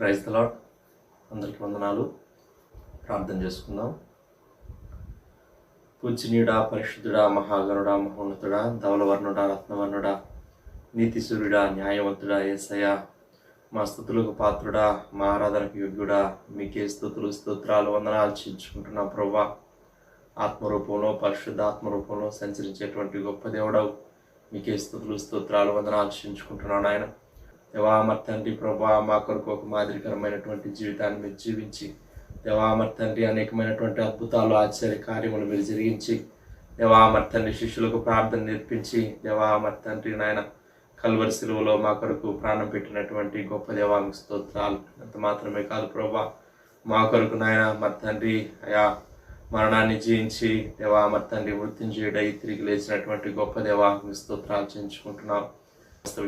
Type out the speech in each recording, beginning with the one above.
Praise the lord. అందరికీ వందనాలు. ప్రార్థన చేసుకుందాం. పూజ్యుడా, పరిశుద్ధుడా, మహాగణుడా, మహోన్నతుడా, ధవలవర్ణుడా, రత్నవర్ణుడా, నీతి సూర్యుడా, న్యాయవంతుడా, యేసయ్యా, మా స్తుతులకు పాత్రుడా, మా ఆరాధనకు యోగ్యుడా, మీకే స్తుతులు స్తోత్రాలు వందనాలు చెల్లించుకుంటున్నాం ప్రభువా. ఆత్మరూపంలో పరిశుద్ధాత్మరూపంలో సంచరించేటువంటి గొప్ప దేవుడవు, మీకే స్తుతులు స్తోత్రాలు వందనాలు చెల్లించుకుంటున్నాను ఆయన. దేవామర్ తండ్రి ప్రభా, మా కొరకు ఒక మాదిరికరమైనటువంటి జీవితాన్ని మీరు జీవించి, దేవామర్ తండ్రి అనేకమైనటువంటి అద్భుతాలు, ఆశ్చర్య కార్యములు మీరు జరిగించి, దేవామర్ తండ్రి శిష్యులకు ప్రార్థన నేర్పించి, దేవామర్ తండ్రి నాయన కల్వరి శిలువలో మా కొరకు ప్రాణం పెట్టినటువంటి గొప్ప దేవానికి స్తోత్రాలు. అంత మాత్రమే కాదు ప్రభా, మా కొరకు నాయన మరి తండ్రి అయా మరణాన్ని జయించి దేవామర్ తండ్రి మృత్యుంజయుడై తిరిగి లేచినటువంటి గొప్ప దేవానికి స్తోత్రాలు చేయించుకుంటున్నాం.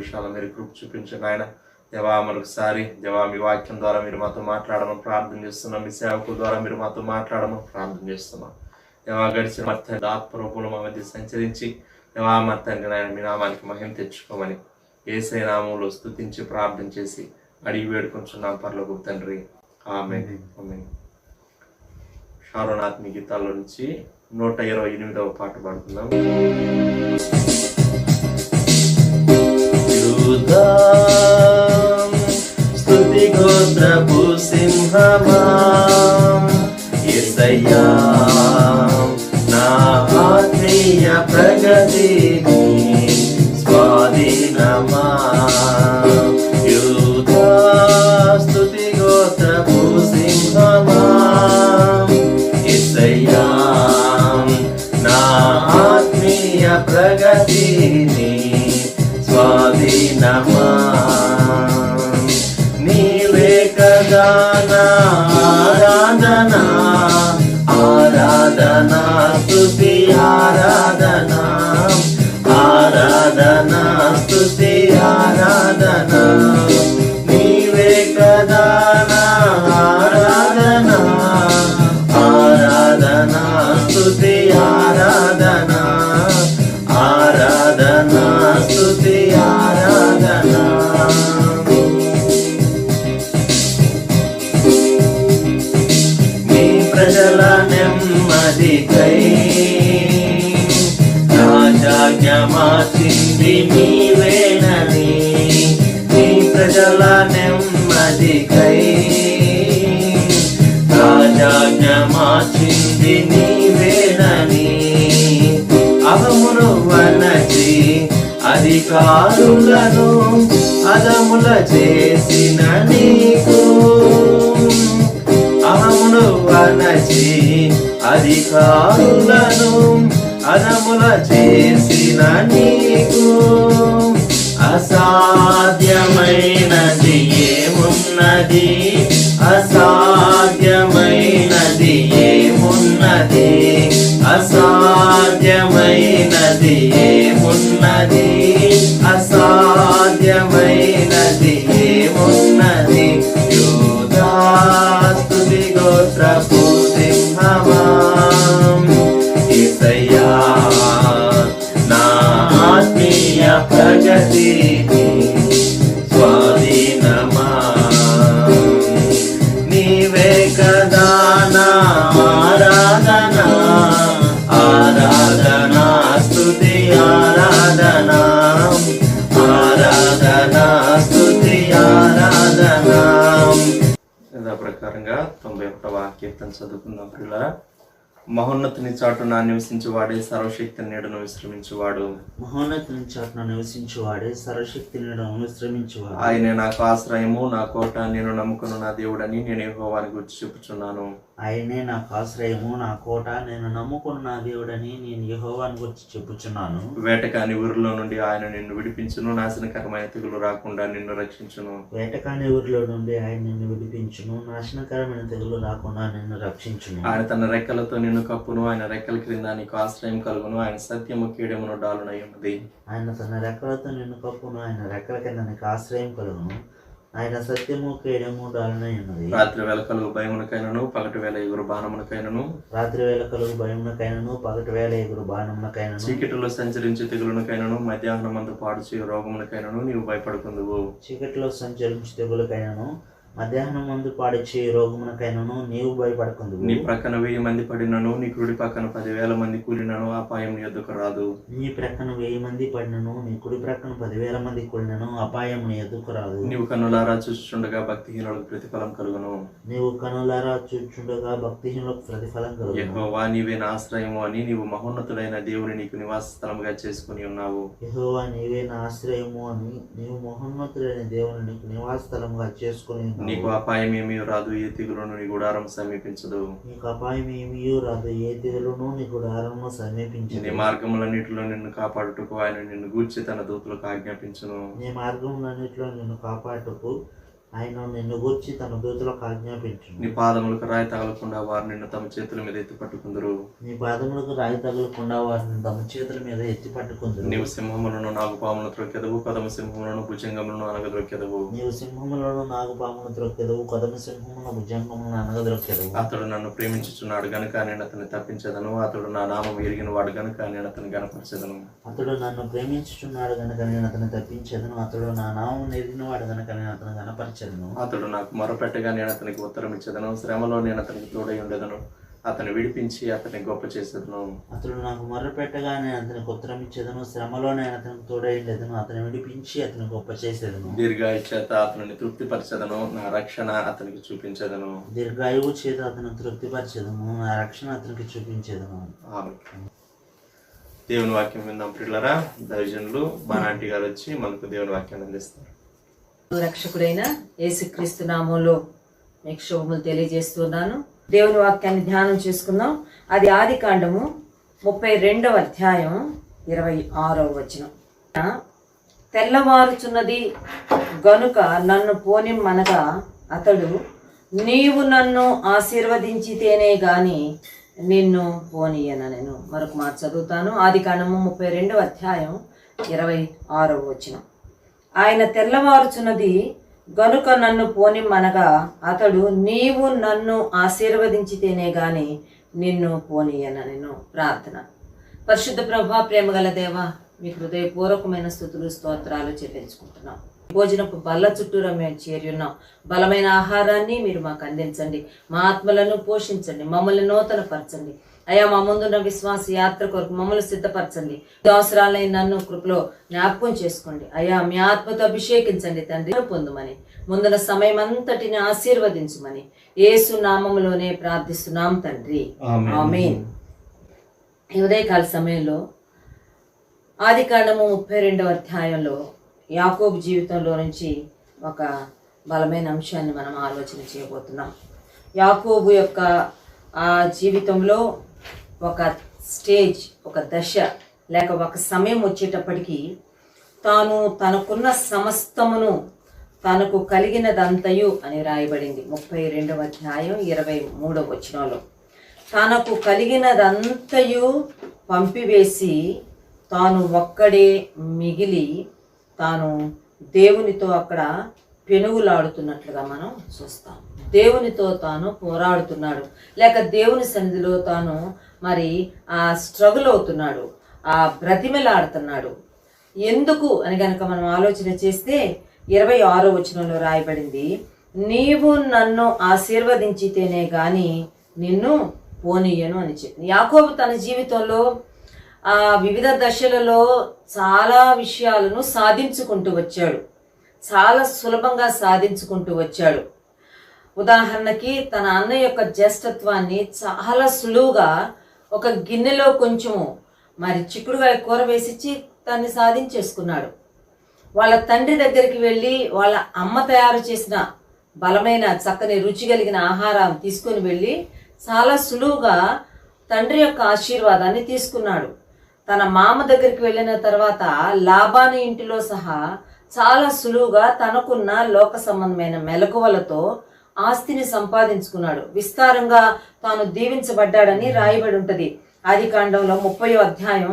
విషయాలు మీరు కృప చూపించండి ఆయన. దేవా మరొకసారి దేవా మీ వాక్యం ద్వారా మీరు మాతో మాట్లాడమని ప్రార్థన చేస్తున్నాం. మీ సేవకుల ద్వారా మీరు మాతో మాట్లాడమని ప్రార్థన చేస్తున్నాం. దేవా గడిచిన మర్తండి ఆత్మరూపంలో మా మధ్య సంచరించి దేవా మర్తండి నాయన మీ నామానికి మహిమ తెచ్చుకోమని యేసయ్య నామములో స్తుతించి ప్రార్థన చేసి అడిగి వేడుకొంచున్నాం పరలోకపు తండ్రి. ఆమేన్. ఆమేన్. షారోన్ ఆత్మీయ గీతాల్లో నుంచి 128వ పాట పాడుతున్నాం. స్తుతి గోత్రపు సింహమా యేసయ్యా, నా ఆత్మీయ ప్రగతిని స్వాధీనమా. యూదా స్తుతి గోత్రపు సింహమా యేసయ్యా, నా ఆత్మీయ ప్రగతిని స్వాధీనమా. నీవే కదా నా ఆరాధన, ఆరాధన స్తుతి ఆరాధన, ఆరాధన స్తుతి ఆరాధన. నీవే కదా నా ఆరాధన, ఆరాధన స్తుతి ఆరాధన, ఆరాధన స్తుతి ఆరాధన. నీ ప్రజల నెమ్మదికై రాజాజ్ఞ మార్చింది నీవేనని, నీ ప్రజల నెమ్మదికై రాజాజ్ఞ మార్చింది నీవేనని. అహమును వనచి అధికారులను అదముల చేసిన నీకు, అహమును వనచి అధికారులను అదముల చేసిన నీకు. అసాధ్యమైనది ఏమున్నది, అసాధ్యమైనది ఏమున్నది, అసాధ్యమైనది ఏమున్నది, అసాధ్యమైనది ఏమున్నది. యూదా స్తుతి గోత్రపు సింహమా యేసయ్యా, నా ఆత్మీయ ప్రగతిని స్వాధీనమా. నీవే కదా నా ఆరాధన, ఆరాధన స్తుతి ఆరాధన, ఆరాధన స్తుతి ఆరాధన. యథా ప్రకారంగా 91వ కీర్తన చదువుకుందాం ప్రియులారా. మహోన్నతుని చాటున నివసించువాడే సర్వశక్తి నీడను విశ్రమించువాడు, మహోన్నతుని చాటున నివసించువాడే సర్వశక్తి నీడను విశ్రమించువాడు. ఆయనే నాకు ఆశ్రయము, నా కోట, నేను నమ్ముకున్న నా దేవుడని నేను యెహోవాని గురించి చెప్పుచున్నాను. ఆయనే నాకు ఆశ్రయము, నా కోట, నేను నమ్ముకున్న నా దేవుడని నేను యెహోవాని గురించి చెప్పుచున్నాను. వేటకాని ఊరిలో నుండి ఆయన నిన్ను విడిపించును, నాశనకరమైన తెగులు రాకుండా నిన్ను రక్షించును. వేటకాని ఊరిలో నుండి ఆయన నిన్ను విడిపించును, నాశనకరమైన తెగులు రాకుండా నిన్ను రక్షించును. ఆయన తన రెక్కలతో నిన్ను కప్పును, ఆయన రెక్కల క్రింద నీకు ఆశ్రయం కలుగును. ఆయన సత్యము కీడెమును డాలునై ఉన్నది. ఆయన తన రెక్కలతో నిన్ను కప్పును, ఆయన రెక్కల కింద నీకు ఆశ్రయం కలుగును. ఆయన సత్యము కేడము డాలనై ఉన్నది. రాత్రి వేళ కలుగు భయమునకైనను పగటి వేళ ఎగురు బాణమునకైనను, రాత్రి వేళ కలుగు భయమునకైనను పగటి వేళ ఎగురు బాణమునకైనను, చీకటిలో సంచరించే తెగులునకైనను మధ్యాహ్నం అంతా పాడు చేయు రోగమునకైనను నీవు భయపడుకుందువు. చీకటిలో సంచరించు తెగులకైనను మధ్యాహ్నం మందు పాడి చేయి రోగమునకైనను నీవు భయపడకుందు. నీ ప్రక్కన 1000 మంది పడినను, నీ కుడి పక్కన 10,000 మంది కూలినను అపాయం నీ యొద్దకు రాదు. నీ ప్రక్కన 1000 మంది పడినను, నీ కుడి ప్రక్కన 10,000 మంది కూలినను అపాయం నీ ఎదుకు రాదు. నీవు కన్నులారా చూస్తుండగా భక్తిహీనులకు ప్రతిఫలం కలుగును. నీవు కనులారా చూచుండగా భక్తిహీనులకు ప్రతిఫలం కలుగును. యెహోవా నీవే నా ఆశ్రయము అని నీవు మహోన్నతుడైన దేవుని నీకు నివాస స్థలముగా చేసుకుని ఉన్నావు. యెహోవా నీవే నా ఆశ్రయము అని నీవు మహోన్నతుడైన దేవుని నీకు నివాస స్థలముగా చేసుకుని ఉన్నావు. నీకు అపాయం ఏమీ రాదు, ఏ తెగులును నీ గుడారం సమీపించదు. నీకు అపాయం ఏమీ రాదు, ఏ తెగులును నీ గుడారమును సమీపించదు. నీ మార్గములన్నిటిలో నిన్ను కాపాడుటకు ఆయన నిన్ను గూర్చి తన దూతలకు ఆజ్ఞాపించును. నీ మార్గములన్నిటిలో నిన్ను కాపాడుటకు ఆయన నిన్ను గూర్చి తన దూతలకు ఆజ్ఞాపించును. నీ పాదములకు రాయి తగలకుండా వారు నిన్ను తమ చేతుల మీద ఎత్తి పట్టుకుందరు. నీ పాదములకు రాయి తగలకుండా వారిని తమ చేతుల మీద ఎత్తి పట్టుకుందరు. నీవు సింహములను నాగుపాములను త్రొక్కెదవు, కదమ సింహములను భుజంగములను అనగద్రొక్కెదవు. నీవు సింహములను నాగుపామును త్రొక్కెదవు, కదమ సింహమును భుజంగములను అనగద్రొక్కెదవు. అతడు నన్ను ప్రేమించుచున్నాడు గనుక నేను అతన్ని తప్పించదను, అతడు నా నామం ఎరిగిన వాడు గనుక నేను అతన్ని గనపరచెదను. అతడు నన్ను ప్రేమించుచున్నాడు గనుక నేను అతన్ని తప్పించదను, అతడు నా నామం ఎరిగిన వాడు గనుక నేను అతను గనపరచెదను. అతడు నాకు మొరపెట్టగా నేను అతనికి ఉత్తరం ఇచ్చేదను, శ్రమలో నేను అతనికి తోడై ఉండేదను, అతను విడిపించి అతన్ని గొప్ప చేసేదను. అతడు నాకు మొర్రపెట్టగా నేను అతనికి ఉత్తరం ఇచ్చేదను, శ్రమలో నేను అతనికి తోడై ఉండేదను, అతను విడిపించి అతని గొప్ప చేసేదను. దీర్ఘాయు చేత అతనిని తృప్తిపరచదను, నా రక్షణ అతనికి చూపించదను. దీర్ఘాయువు చేత అతను తృప్తిపరచదను, నా రక్షణ అతనికి చూపించేదను. ఆమేన్. దేవుని వాక్యం విందాం ప్రియులారా. దైవజనులు బానాంటి గారు వచ్చి మనకు దేవుని వాక్యాన్ని అందిస్తారు. రక్షకుడైన యేసుక్రీస్తు నామంలో మీకు శుభములు తెలియజేస్తున్నాను. దేవుని వాక్యాన్ని ధ్యానం చేసుకుందాం. అది ఆదికాండము 32వ అధ్యాయం 26వ వచనం. తెల్లవారుచున్నది గనుక నన్ను పోనిమ్మనగా అతడు, నీవు నన్ను ఆశీర్వదించితేనే గాని నిన్ను పోనీయనెను. మరొక మాట చదువుతాను. ఆదికాండము 32వ అధ్యాయం 26వ వచనం. ఆయన తెల్లవారుచున్నది గనుక నన్ను పోనిమ్మనగా అతడు, నీవు నన్ను ఆశీర్వదించితేనే గాని నిన్ను పోనీయనెను. ప్రార్థన. పరిశుద్ధ ప్రభా, ప్రేమగల దేవ, మీ హృదయపూర్వకమైన స్తుతులు స్తోత్రాలు చెల్లించుకుంటున్నాం. భోజనపు బల్ల చుట్టూరా మేము చేరి ఉన్నాం. బలమైన ఆహారాన్ని మీరు మాకు అందించండి, మా ఆత్మలను పోషించండి, మమ్మల్ని నూతనపరచండి. అయ్యా, మా ముందున్న విశ్వాస యాత్ర కొరకు మమ్మల్ని సిద్ధపరచండి. అవసరాలైన నన్ను కృపలో జ్ఞాపకం చేసుకోండి. అయ్యా, మీ ఆత్మతో అభిషేకించండి తండ్రి. పొందుమని ముందున్న సమయం అంతటిని ఆశీర్వదించమని యేసు నామములోనే ప్రార్థిస్తున్నాం తండ్రి. ఆమేన్. ఈ ఉదయకాల సమయంలో ఆదికాండము 32వ అధ్యాయంలో యాకోబు జీవితంలో నుంచి ఒక బలమైన అంశాన్ని మనం ఆలోచన చేయబోతున్నాం. యాకోబు యొక్క ఆ జీవితంలో ఒక స్టేజ్, ఒక దశ లేక ఒక సమయం వచ్చేటప్పటికీ తాను తనకున్న సమస్తమును తనకు కలిగినదంతయు అని రాయబడింది 32వ అధ్యాయం 23వ వచనంలో. తనకు కలిగినదంతయు పంపివేసి తాను ఒక్కడే మిగిలి తాను దేవునితో అక్కడ పెనుగులాడుతున్నట్లుగా మనం చూస్తాం. దేవునితో తాను పోరాడుతున్నాడు, లేక దేవుని సన్నిధిలో తాను మరి ఆ స్ట్రగుల్ అవుతున్నాడు, ఆ బ్రతిమలాడుతున్నాడు. ఎందుకు అని కనుక మనం ఆలోచన చేస్తే 26వ వచనంలో రాయబడింది, నీవు నన్ను ఆశీర్వదించితేనే గాని నిన్ను పోనీయను అని చెప్పి. యాకోబు తన జీవితంలో ఆ వివిధ దశలలో చాలా విషయాలను సాధించుకుంటూ వచ్చాడు, చాలా సులభంగా సాధించుకుంటూ వచ్చాడు. ఉదాహరణకి తన అన్న యొక్క జ్యేష్ఠత్వాన్ని చాలా సులువుగా ఒక గిన్నెలో కొంచెము మరి చిక్కుడుగాయ కూర వేసిచ్చి దాన్ని సాధించేసుకున్నాడు. వాళ్ళ తండ్రి దగ్గరికి వెళ్ళి వాళ్ళ అమ్మ తయారు చేసిన బలమైన చక్కని రుచి కలిగిన ఆహారం తీసుకొని వెళ్ళి చాలా సులువుగా తండ్రి యొక్క ఆశీర్వాదాన్ని తీసుకున్నాడు. తన మామ దగ్గరికి వెళ్ళిన తర్వాత లాబాను ఇంటిలో సహా చాలా సులువుగా తనకున్న లోక సంబంధమైన మెలకువలతో ఆస్తిని సంపాదించుకున్నాడు. విస్తారంగా తాను దీవించబడ్డాడని రాయబడి ఉంటుంది. ఆదికాండంలో 30వ అధ్యాయం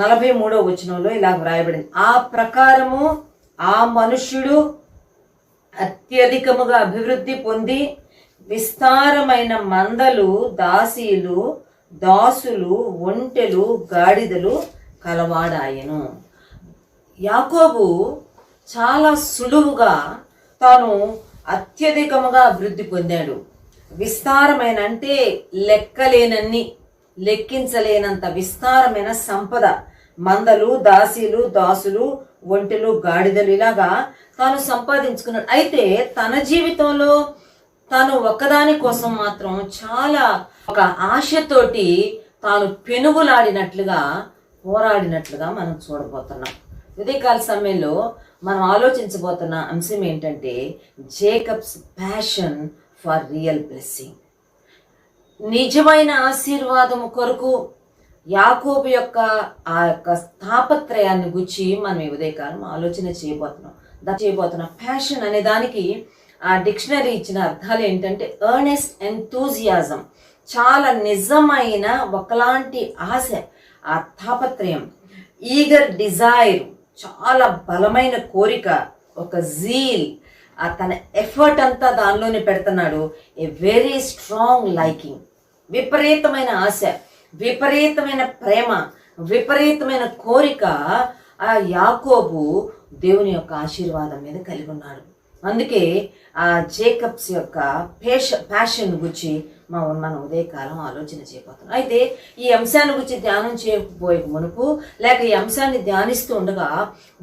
43వ వచనంలో ఇలా వ్రాయబడింది, ఆ ప్రకారము ఆ మనుష్యుడు అత్యధికముగా అభివృద్ధి పొంది విస్తారమైన మందలు, దాసీలు, దాసులు, ఒంటెలు, గాడిదలు కలవాడాయను. యాకోబు చాలా సులువుగా తాను అత్యధికముగా అభివృద్ధి పొందాడు. విస్తారమైన అంటే లెక్కలేనన్ని, లెక్కించలేనంత విస్తారమైన సంపద, మందలు, దాసీలు, దాసులు, ఒంటెలు, గాడిదలు, ఇలాగా తాను సంపాదించుకున్నాడు. అయితే తన జీవితంలో తాను ఒక్కదాని కోసం మాత్రం చాలా ఒక ఆశతోటి తాను పెనుగులాడినట్లుగా, పోరాడినట్లుగా మనం చూడబోతున్నాం. ఉదయకాల సమయంలో మనం ఆలోచించబోతున్న అంశం ఏంటంటే Jacob's passion for real blessing. నిజమైన ఆశీర్వాదము కొరకు యాకోబు యొక్క ఆ యొక్క తాపత్రయాన్ని గురించి మనం ఈ ఉదయకాలం ఆలోచన చేయబోతున్నాం. ప్యాషన్ అనే దానికి ఆ డిక్షనరీ ఇచ్చిన అర్థాలు ఏంటంటే ఎర్నెస్ట్ ఎంతూజియాజం, చాలా నిజమైన ఒకలాంటి ఆశ, ఆ తాపత్రయం, ఈగర్ డిజైర్, చాలా బలమైన కోరిక, ఒక జీల్, తన ఎఫర్ట్ అంతా దానిలోనే పెడుతున్నాడు. ఏ వెరీ స్ట్రాంగ్ లైకింగ్, విపరీతమైన ఆశ, విపరీతమైన ప్రేమ, విపరీతమైన కోరిక ఆ యాకోబు దేవుని యొక్క ఆశీర్వాదం మీద కలిగి ఉన్నాడు. అందుకే ఆ జేకబ్స్ యొక్క ప్యాషన్ గురించి మనం ఉదయకాలం ఆలోచన చేయబోతున్నాం. అయితే ఈ అంశాన్ని గురించి ధ్యానం చేయకపోయే మునుపు, లేక ఈ అంశాన్ని ధ్యానిస్తూ ఉండగా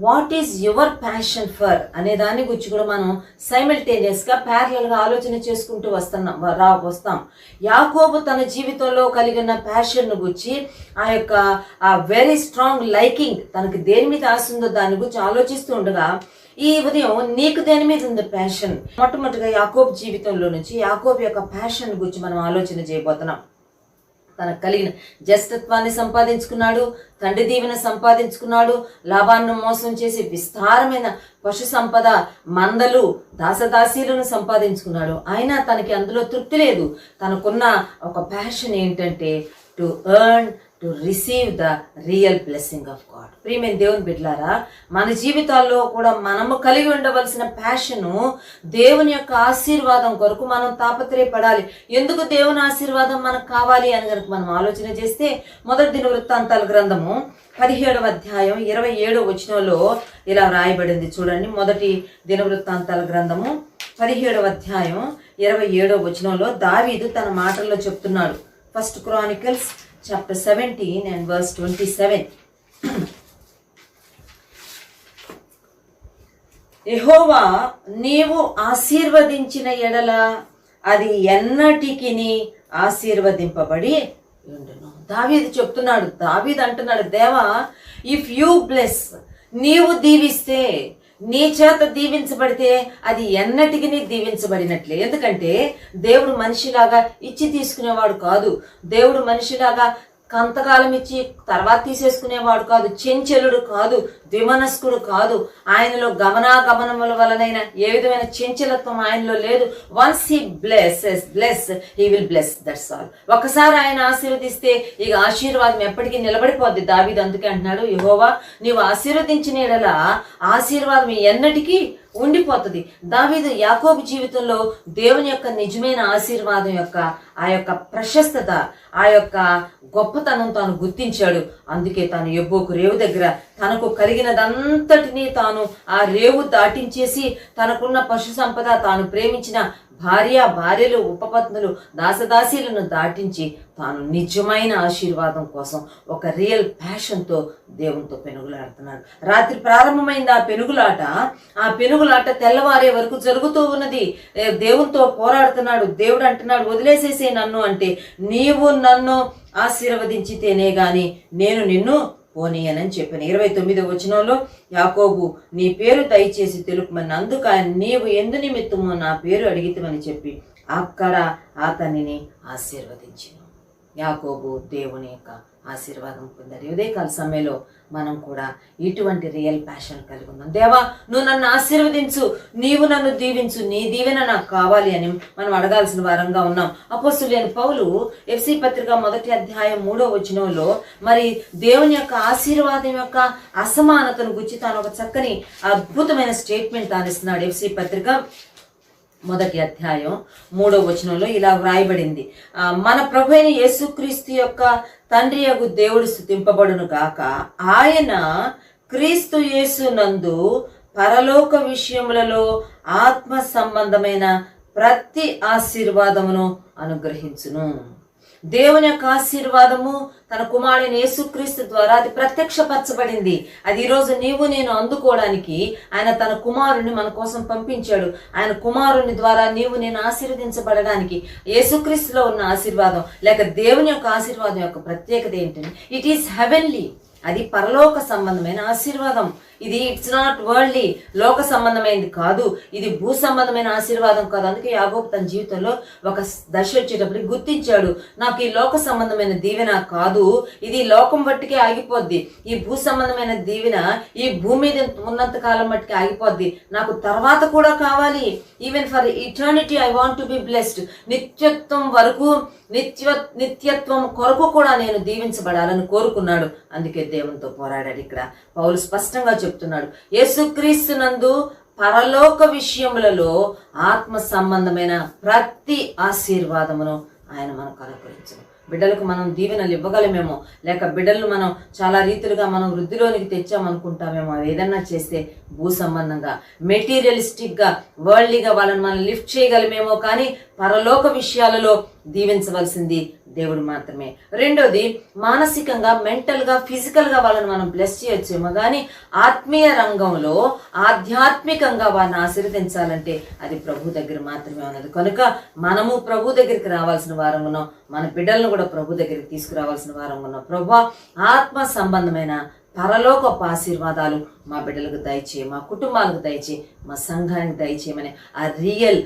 what is your passion for అనే దాని గురించి కూడా మనం సైమల్టేనియస్గా ప్యారలల్గా ఆలోచన చేసుకుంటూ వస్తాం. యాకోబు తన జీవితంలో కలిగిన ప్యాషన్ను గురించి, ఆ యొక్క వెరీ స్ట్రాంగ్ లైకింగ్, తనకి దేని మీద ఆశ ఉందో దాని గురించి ఆలోచిస్తూ ఉండగా ఈ ఉదయం నీకు దేని మీద ఉంది ప్యాషన్? మొట్టమొదటిగా యాకోబు జీవితంలో నుంచి యాకోబు యొక్క ప్యాషన్ గురించి మనం ఆలోచన చేయబోతున్నాం. తనకు కలిగిన జ్యేష్ఠత్వాన్ని సంపాదించుకున్నాడు, తండ్రి దీవెన సంపాదించుకున్నాడు, లాభాన్ని మోసం చేసి విస్తారమైన పశు సంపద, మందలు, దాసదాసీలను సంపాదించుకున్నాడు. అయినా తనకి అందులో తృప్తి లేదు. తనకున్న ఒక ప్యాషన్ ఏంటంటే to earn, to receive the real blessing of God. ప్రియమైన దేవుని బిడ్డలారా, మన జీవితాల్లో కూడా మనము కలిగి ఉండవలసిన ప్యాషను దేవుని యొక్క ఆశీర్వాదం కొరకు మనం తాపత్రయపడాలి. ఎందుకు దేవుని ఆశీర్వాదం మనకు కావాలి అని కనుక మనం ఆలోచన చేస్తే, మొదటి దినవృత్తాంతాల గ్రంథము 17వ అధ్యాయం 27వ వచనంలో ఇలా వ్రాయబడింది. చూడండి, మొదటి దినవృత్తాంతాల గ్రంథము 17వ అధ్యాయం 27వ వచనంలో దావీదు తన మాటల్లో చెప్తున్నాడు. First Chronicles chapter 17 and verse 27. యెహోవా నీవు ఆశీర్వదించిన ఎడల అది ఎన్నటికిని ఆశీర్వదింపబడి ఉండును. దావీదు చెప్తున్నాడు, దావీదు అంటున్నాడు, దేవా ఇఫ్ యూ బ్లెస్, నీవు దీవిస్తే, నీ చేత దీవించబడితే అది ఎన్నటికి దీవించబడినట్లే. ఎందుకంటే దేవుడు మనిషిలాగా ఇచ్చి తీసుకునేవాడు కాదు. దేవుడు మనిషిలాగా కొంతకాలం ఇచ్చి తర్వాత తీసేసుకునేవాడు కాదు. చెంచలుడు కాదు, ద్విమనస్కుడు కాదు. ఆయనలో గమనాగమనముల వలనైన ఏ విధమైన చెంచలత్వం ఆయనలో లేదు. Once he bless he will bless, that's all. ఒకసారి ఆయన ఆశీర్వదిస్తే ఇక ఆశీర్వాదం ఎప్పటికీ నిలబడిపోద్ది. దావీదు అందుకే అంటున్నాడు, యెహోవా నీవు ఆశీర్వదించిన ఎడల ఆశీర్వాదం ఎన్నటికీ ఉండిపోతుంది. దావీదు యాకోబు జీవితంలో దేవుని యొక్క నిజమైన ఆశీర్వాదం యొక్క ఆ యొక్క ప్రశస్తత, ఆ యొక్క గొప్పతనం తాను గుర్తించాడు. అందుకే తాను యెబ్బోకు రేవు దగ్గర తనకు కలిగినదంతటినీ తాను ఆ రేవు దాటించేసి తనకున్న పశు సంపద, తాను ప్రేమించిన భార్యలు, ఉపపత్నులు, దాసదాసీలను దాటించి తాను నిజమైన ఆశీర్వాదం కోసం ఒక రియల్ ప్యాషన్తో దేవునితో పెనుగులాడుతున్నాడు. రాత్రి ప్రారంభమైంది ఆ పెనుగులాట తెల్లవారే వరకు జరుగుతూ ఉన్నది. దేవునితో పోరాడుతున్నాడు. దేవుడు అంటున్నాడు, వదిలేసేసే నన్ను అంటే, నీవు నన్ను ఆశీర్వదించితేనే గాని నేను నిన్ను పోనీయనని చెప్పాను. 29వ వచనంలో యాకోబు నీ పేరు దయచేసి తెలుపమని, అందుకు ఆయన నీవు ఎందు నిమిత్తము నా పేరు అడిగితమని చెప్పి అక్కడ అతనిని ఆశీర్వదించాను. యాకోబు దేవుని యొక్క ఆశీర్వాదం పొందారు. ఉదయకాల సమయంలో మనం కూడా ఇటువంటి రియల్ ప్యాషన్ కలిగి ఉన్నాం. దేవా నువ్వు నన్ను ఆశీర్వదించు, నీవు నన్ను దీవించు, నీ దీవెన నాకు కావాలి అని మనం అడగాల్సిన వారంగా ఉన్నాం. అపోస్తలుడైన పౌలు ఎఫెసీ పత్రిక 1వ అధ్యాయం 3వ వచనంలో మరి దేవుని యొక్క ఆశీర్వాదం యొక్క అసమానతను గురించి తాను ఒక చక్కని అద్భుతమైన స్టేట్మెంట్ తానిస్తున్నాడు. ఎఫెసీ పత్రిక 1వ అధ్యాయం 3వ వచనంలో ఇలా వ్రాయబడింది, మన ప్రభువైన యేసుక్రీస్తు యొక్క తండ్రి యగు దేవుడు స్తుతింపబడును గాక, ఆయన క్రీస్తు యేసు నందు పరలోక విషయములలో ఆత్మ సంబంధమైన ప్రతి ఆశీర్వాదమును అనుగ్రహించును. దేవుని యొక్క ఆశీర్వాదము తన కుమారుడైన యేసుక్రీస్తు ద్వారా అది ప్రత్యక్షపరచబడింది. అది ఈరోజు నీవు నేను అందుకోవడానికి ఆయన తన కుమారుని మన కోసం పంపించాడు. ఆయన కుమారుని ద్వారా నీవు నేను ఆశీర్వదించబడడానికి యేసుక్రీస్తులో ఉన్న ఆశీర్వాదం లేక దేవుని యొక్క ఆశీర్వాదం యొక్క ప్రత్యేకత ఏంటంటే ఇట్ ఈస్ హెవెన్లీ. అది పరలోక సంబంధమైన ఆశీర్వాదం. ఇది ఇట్స్ నాట్ వరల్డ్లీ, లోక సంబంధమైనది కాదు, ఇది భూ సంబంధమైన ఆశీర్వాదం కాదు. అందుకే యాకోబు తన జీవితంలో ఒక దశ వచ్చేటప్పటికి గుర్తించాడు, నాకు ఈ లోక సంబంధమైన దీవెన కాదు, ఇది లోకం బట్టికే ఆగిపోద్ది. ఈ భూ సంబంధమైన దీవెన ఈ భూమి మీద ఉన్నంత కాలం బట్టికే ఆగిపోద్ది. నాకు తర్వాత కూడా కావాలి. Even for eternity I want to be blessed. నిత్యత్వం వరకు నిత్యత్వం కొరకు కూడా నేను దీవించబడాలని కోరుకున్నాడు. అందుకే దేవునితో పోరాడాడు. ఇక్కడ పౌలు స్పష్టంగా చెప్తున్నాడు, యేసుక్రీస్తునందు పరలోక విషయములలో ఆత్మ సంబంధమైన ప్రతి ఆశీర్వాదమును ఆయన మనకు అనుగ్రహించను. బిడ్డలకు మనం దీవెనలు ఇవ్వగలమేమో, లేక బిడ్డలను మనం చాలా రీతులుగా మనం వృద్ధిలోనికి తెచ్చామనుకుంటామేమో. అవి ఏదన్నా చేస్తే భూ సంబంధంగా మెటీరియలిస్టిక్గా వరల్డ్లీగా వాళ్ళని మనం లిఫ్ట్ చేయగలమేమో, కానీ పరలోక విషయాలలో దీవించవలసింది దేవుడు మాత్రమే. రెండోది, మానసికంగా మెంటల్గా ఫిజికల్గా వాళ్ళని మనం బ్లెస్ చేయొచ్చేమో, కానీ ఆత్మీయ రంగంలో ఆధ్యాత్మికంగా వారిని ఆశీర్వదించాలంటే అది ప్రభు దగ్గర మాత్రమే ఉన్నది. కనుక మనము ప్రభు దగ్గరికి రావాల్సిన వారం ఉన్నాం, మన బిడ్డలను కూడా ప్రభు దగ్గరికి తీసుకురావాల్సిన వారం ఉన్నాం. ప్రభు ఆత్మ సంబంధమైన పరలోకపు ఆశీర్వాదాలు మా బిడ్డలకు దయచేయి, మా కుటుంబాలకు దయచేయి, మా సంఘానికి దయచేయమని ఆ రియల్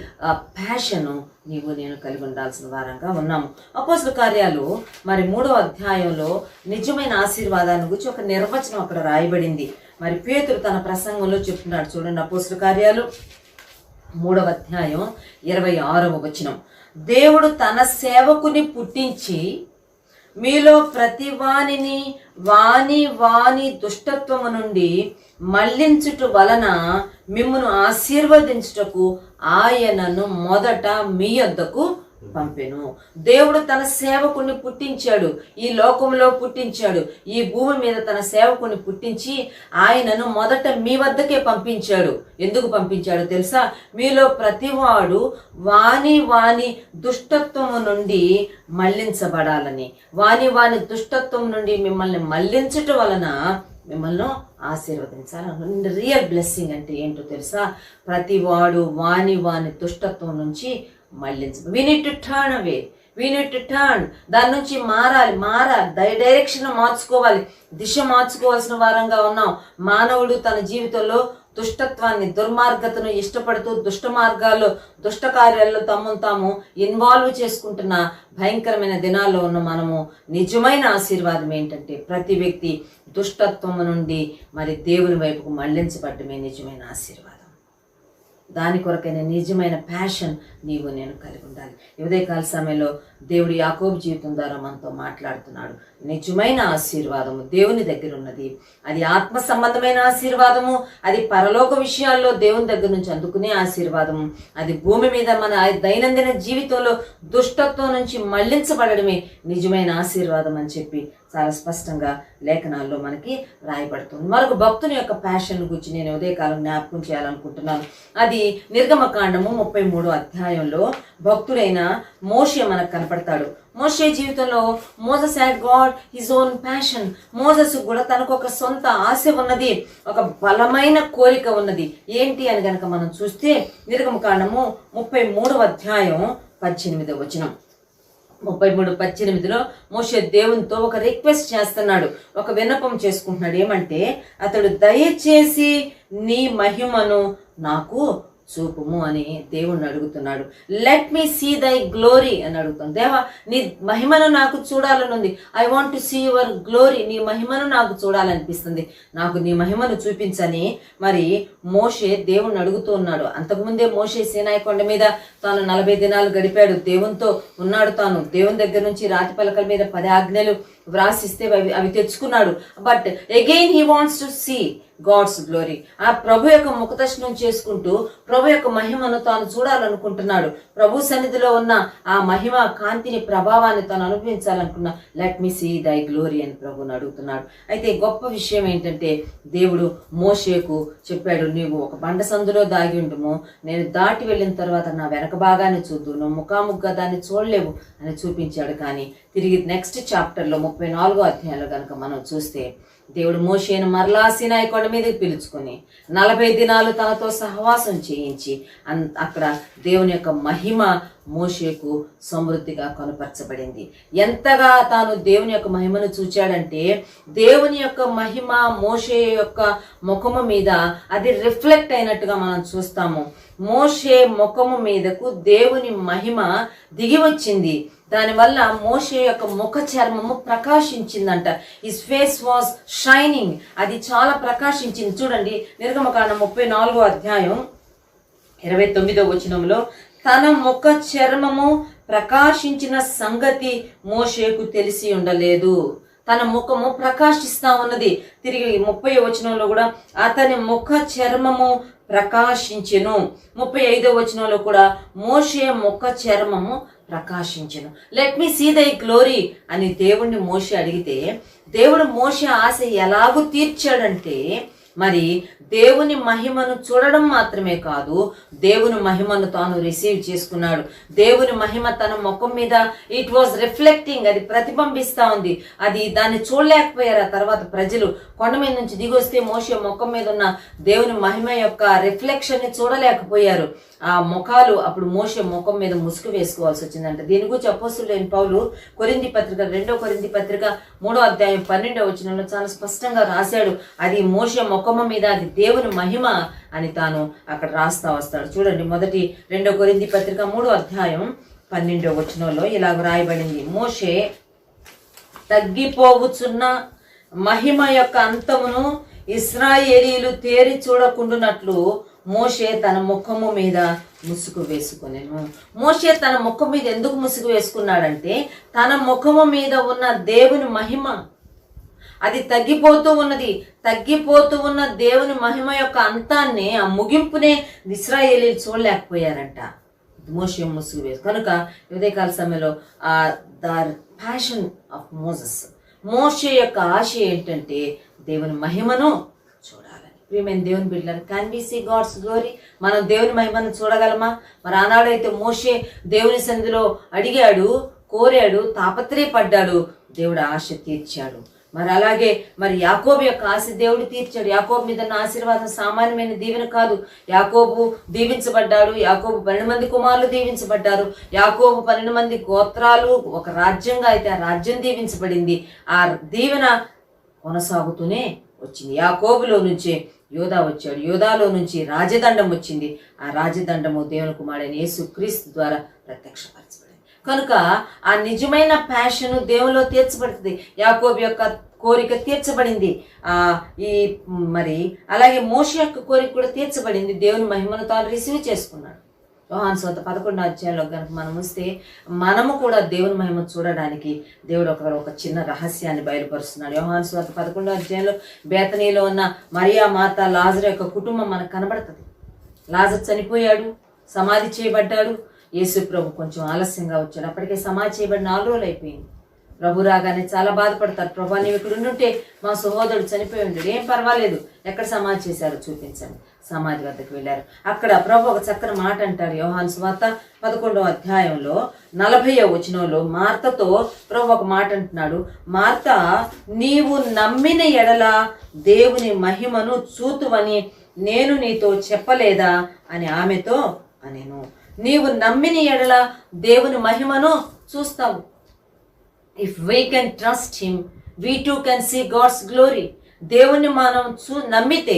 ప్యాషను నీవు నేను కలిగి ఉండాల్సిన వారంగా ఉన్నాము. అపోస్తుల కార్యాలు 3వ అధ్యాయంలో నిజమైన ఆశీర్వాదాన్ని గురించి ఒక నిర్వచనం అక్కడ రాయబడింది. పేతురు తన ప్రసంగంలో చెప్తున్నాడు. చూడండి, అపోస్తుల కార్యాలు 3వ అధ్యాయం 26వ వచనం. దేవుడు తన సేవకుని పుట్టించి మీలో ప్రతి వానిని వాని దుష్టత్వము నుండి మళ్లించుట వలన మిమ్మును ఆశీర్వదించుటకు ఆయనను మొదట మీ యొద్దకు పంపెను. దేవుడు తన సేవకుని పుట్టించాడు, ఈ లోకంలో పుట్టించాడు, ఈ భూమి మీద తన సేవకుని పుట్టించి ఆయనను మొదట మీ వద్దకే పంపించాడు. ఎందుకు పంపించాడు తెలుసా? మీలో ప్రతివాడు వాని దుష్టత్వము నుండి మళ్లించబడాలని, వాని దుష్టత్వం నుండి మిమ్మల్ని మళ్లించటం వలన మిమ్మల్ని ఆశీర్వదించాలి. రియల్ బ్లెస్సింగ్ అంటే ఏంటో తెలుసా? ప్రతివాడు వాని దుష్టత్వం నుంచి మళ్ళించ. We need to turn away, we need to turn. దాని నుంచి మారాలి, డైరెక్షన్ మార్చుకోవాలి, దిశ మార్చుకోవాల్సిన వారంగా ఉన్నాం. మానవుడు తన జీవితంలో దుష్టత్వాన్ని, దుర్మార్గతను ఇష్టపడుతూ దుష్ట మార్గాల్లో, దుష్ట కార్యాల్లో తాము ఇన్వాల్వ్ చేసుకుంటున్న భయంకరమైన దినాల్లో ఉన్న మనము నిజమైన ఆశీర్వాదం ఏంటంటే ప్రతి వ్యక్తి దుష్టత్వము నుండి దేవుని వైపుకు మళ్లించబడ్డమే నిజమైన ఆశీర్వాదం. దాని కొరకైన నిజమైన ప్యాషన్ నీవు నేను కలిగి ఉండాలి. ఉదయకాల సమయంలో దేవుడు యాకోబు జీవితం ద్వారా మనతో మాట్లాడుతున్నాడు. నిజమైన ఆశీర్వాదము దేవుని దగ్గర ఉన్నది. అది ఆత్మ సంబంధమైన ఆశీర్వాదము, అది పరలోక విషయాల్లో దేవుని దగ్గర నుంచి అందుకునే ఆశీర్వాదము, అది భూమి మీద మన దైనందిన జీవితంలో దుష్టత్వం నుంచి మళ్లించబడమే నిజమైన ఆశీర్వాదం అని చెప్పి చాలా స్పష్టంగా లేఖనాల్లో మనకి రాయబడుతుంది. మరొక భక్తుని యొక్క ప్యాషన్ గురించి నేను ఉదయకాలం జ్ఞాపకం చేయాలనుకుంటున్నాను. అది నిర్గమకాండము 33వ అధ్యాయంలో భక్తుడైన మోషే మనకు కనపడతాడు. మోషే జీవితంలో Moses had got his own passion. Moses కూడా తనకు ఒక సొంత ఆశ ఉన్నది, ఒక బలమైన కోరిక ఉన్నది. ఏంటి అని గనక మనం చూస్తే నిర్గమకాండము 33వ అధ్యాయం 18వ వచనం. 33:18లో మోషే దేవునితో ఒక రిక్వెస్ట్ చేస్తున్నాడు, ఒక విన్నపం చేసుకుంటున్నాడు. ఏమంటే, అతడు దయచేసి నీ మహిమను నాకు చూపుము అని దేవుణ్ణి అడుగుతున్నాడు. Let me see thy glory అని అడుగుతాను. దేవా, నీ మహిమను నాకు చూడాలనుంది. I want to see your glory. నీ మహిమను నాకు చూడాలనిపిస్తుంది, నాకు నీ మహిమను చూపించని మోషే దేవుణ్ణి అడుగుతూ ఉన్నాడు. అంతకుముందే మోషే సీనాయి కొండ మీద తాను 40 దినాలు గడిపాడు, దేవునితో ఉన్నాడు. తాను దేవుని దగ్గర నుంచి రాతి పలకల మీద 10 ఆజ్ఞలు వ్రాసిస్తే అవి తెచ్చుకున్నాడు. But again he wants to see God's glory. ఆ ప్రభు యొక్క ముఖదర్శనం చేసుకుంటూ ప్రభు యొక్క మహిమను తాను చూడాలనుకుంటున్నాడు. ప్రభు సన్నిధిలో ఉన్న ఆ మహిమ కాంతిని ప్రభావాన్ని తాను అనుభవించాలనుకున్నా. Let me see thy glory అని ప్రభుని అడుగుతున్నాడు. అయితే గొప్ప విషయం ఏంటంటే దేవుడు మోషేకు చెప్పాడు, నీవు ఒక బండ సందులో దాగి ఉండుము, నేను దాటి వెళ్ళిన తర్వాత నా వెనక భాగాన్ని చూద్దు, నువ్వు ముఖాముఖిగా దాన్ని చూడలేవు అని చూపించాడు. కానీ తిరిగి నెక్స్ట్ చాప్టర్లో 34వ అధ్యాయంలో కనుక మనం చూస్తే దేవుడు మోషేను మరలా సీనాయి కొండ మీదకి పిలుచుకొని 40 దినాలు తనతో సహవాసం చేయించి అక్కడ దేవుని యొక్క మహిమ మోషేకు సమృద్ధిగా కనుపరచబడింది. ఎంతగా తాను దేవుని యొక్క మహిమను చూచాడంటే దేవుని యొక్క మహిమ మోషే యొక్క ముఖము మీద అది రిఫ్లెక్ట్ అయినట్టుగా మనం చూస్తాము. మోషే ముఖము మీదకు దేవుని మహిమ దిగి వచ్చింది. దానివల్ల మోషే యొక్క ముఖ చర్మము ప్రకాశించిందంట. His face was shining. అది చాలా ప్రకాశించింది. చూడండి నిర్గమకాండం 34వ అధ్యాయం 29వ వచనంలో, తన ముఖ చర్మము ప్రకాశించిన సంగతి మోషేకు తెలిసి ఉండలేదు. తన ముఖము ప్రకాశిస్తా ఉన్నది. తిరిగి 30వ వచనంలో కూడా అతని ముఖ చర్మము ప్రకాశించెను. 35వ వచనంలో కూడా మోషే ముఖ చర్మము ప్రకాశించెను. Let me see thy glory అని దేవుణ్ణి మోషే అడిగితే దేవుడు మోషే ఆశ ఎలాగూ తీర్చాడంటే మరి దేవుని మహిమను చూడడం మాత్రమే కాదు, దేవుని మహిమను తాను రిసీవ్ చేసుకున్నాడు. దేవుని మహిమ తన ముఖం మీద ఇట్ వాజ్ రిఫ్లెక్టింగ్, అది ప్రతిబింబిస్తా ఉంది. దాన్ని చూడలేకపోయారు. ఆ తర్వాత ప్రజలు కొండ మీద నుంచి దిగొస్తే మోషే ముఖం మీద ఉన్న దేవుని మహిమ యొక్క రిఫ్లెక్షన్ ని చూడలేకపోయారు. ఆ ముఖాలు అప్పుడు మోషే ముఖం మీద ముసుగు వేసుకోవాల్సి వచ్చిందంట. దీని గురించి అపోస్తలుడైన పౌలు కొరింథీ పత్రిక 2వ కొరింథీ పత్రిక 3వ అధ్యాయం 12వ వచనంలో చాలా స్పష్టంగా రాశాడు. అది మోషే ముఖము మీద అది దేవుని మహిమ అని తాను అక్కడ రాస్తా వస్తాడు. చూడండి 2వ కొరింథీ పత్రిక 3వ అధ్యాయం 12వ వచనంలో ఇలాగ రాయబడింది, మోషే తగ్గిపోవచ్చున్న మహిమ యొక్క అంతమును ఇశ్రాయేలీలు తేరి చూడకుండునట్లు మోషే తన ముఖము మీద ముసుగు వేసుకునేను. మోషే తన ముఖం మీద ఎందుకు ముసుగు వేసుకున్నాడంటే తన ముఖము మీద ఉన్న దేవుని మహిమ అది తగ్గిపోతూ ఉన్నది. తగ్గిపోతూ ఉన్న దేవుని మహిమ యొక్క అంతాన్ని, ఆ ముగింపునే ఇశ్రాయేలీలు చూడలేకపోయారంట. మోషే ముసుగు వేసు కనుక ఉదయకాల సమయంలో the passion of Moses, Moshe యొక్క ఆశ ఏంటంటే దేవుని మహిమను చూడాలని. ప్రియమైన దేవుని బిడ్డలారా, can we see God's glory? మనం దేవుని మహిమను చూడగలమా? మరి ఆనాడైతే మోషే దేవుని సన్నిధిలో అడిగాడు, కోరాడు, తాపత్రయపడ్డాడు, దేవుడు ఆశ తీర్చాడు. మరి అలాగే మరి యాకోబు యొక్క ఆశ దేవుడు తీర్చాడు. యాకోబు మీద ఉన్న ఆశీర్వాదం సామాన్యమైన దీవెన కాదు. యాకోబు దీవించబడ్డాడు. యాకోబు 12 మంది కుమారులు దీవించబడ్డారు. యాకోబు 12 మంది గోత్రాలు ఒక రాజ్యంగా అయితే ఆ రాజ్యం దీవించబడింది. ఆ దీవెన కొనసాగుతూనే వచ్చింది. యాకోబులో నుంచే యోధా వచ్చాడు. యోధాలో నుంచి రాజదండం వచ్చింది. ఆ రాజదండము దేవుని కుమారుడైన యేసుక్రీస్తు ద్వారా ప్రత్యక్షపరచబడింది. కనుక ఆ నిజమైన ప్యాషన్ దేవునిలో తీర్చబడుతుంది. యాకోబు యొక్క కోరిక తీర్చబడింది. మరి అలాగే మోషే యొక్క కోరిక కూడా తీర్చబడింది. దేవుని మహిమను తాను రిసీవ్ చేసుకున్నాడు. యోహాను సువార్త 11వ అధ్యాయంలో కనుక మనం వస్తే మనము కూడా దేవుని మహిమ చూడడానికి దేవుడు ఒక చిన్న రహస్యాన్ని బయలుపరుస్తున్నాడు. యోహాను సువార్త 11వ అధ్యాయంలో బేతనీలో ఉన్న మరియా మాత లాజరు యొక్క కుటుంబం మనకు కనబడుతుంది. లాజరు చనిపోయాడు, సమాధి చేయబడ్డాడు. యేసు ప్రభు కొంచెం ఆలస్యంగా వచ్చాడు. అప్పటికే సమాధి చేయబడి 4 రోజులు అయిపోయింది. ప్రభు రాగానే చాలా బాధపడతారు. ప్రభు నీవు ఇక్కడ ఉండుంటే మా సహోదరుడు చనిపోయి ఉంటాడు. ఏం పర్వాలేదు, ఎక్కడ సమాధి చేశారో చూపించండి. సమాధి వద్దకు వెళ్ళారు. అక్కడ ప్రభు ఒక చక్కని మాట అంటారు. యోహాను సువార్త 11వ అధ్యాయంలో 40వ వచనంలో మార్తతో ప్రభు ఒక మాట అంటున్నాడు. మార్త, నీవు నమ్మిన ఎడల దేవుని మహిమను చూతువని నేను నీతో చెప్పలేదా అని ఆమెతో అనేను. నీవు నమ్మిన ఎడల దేవుని మహిమను చూస్తావు. If we can trust him, we too can see God's glory. దేవుని మనం నమ్మితే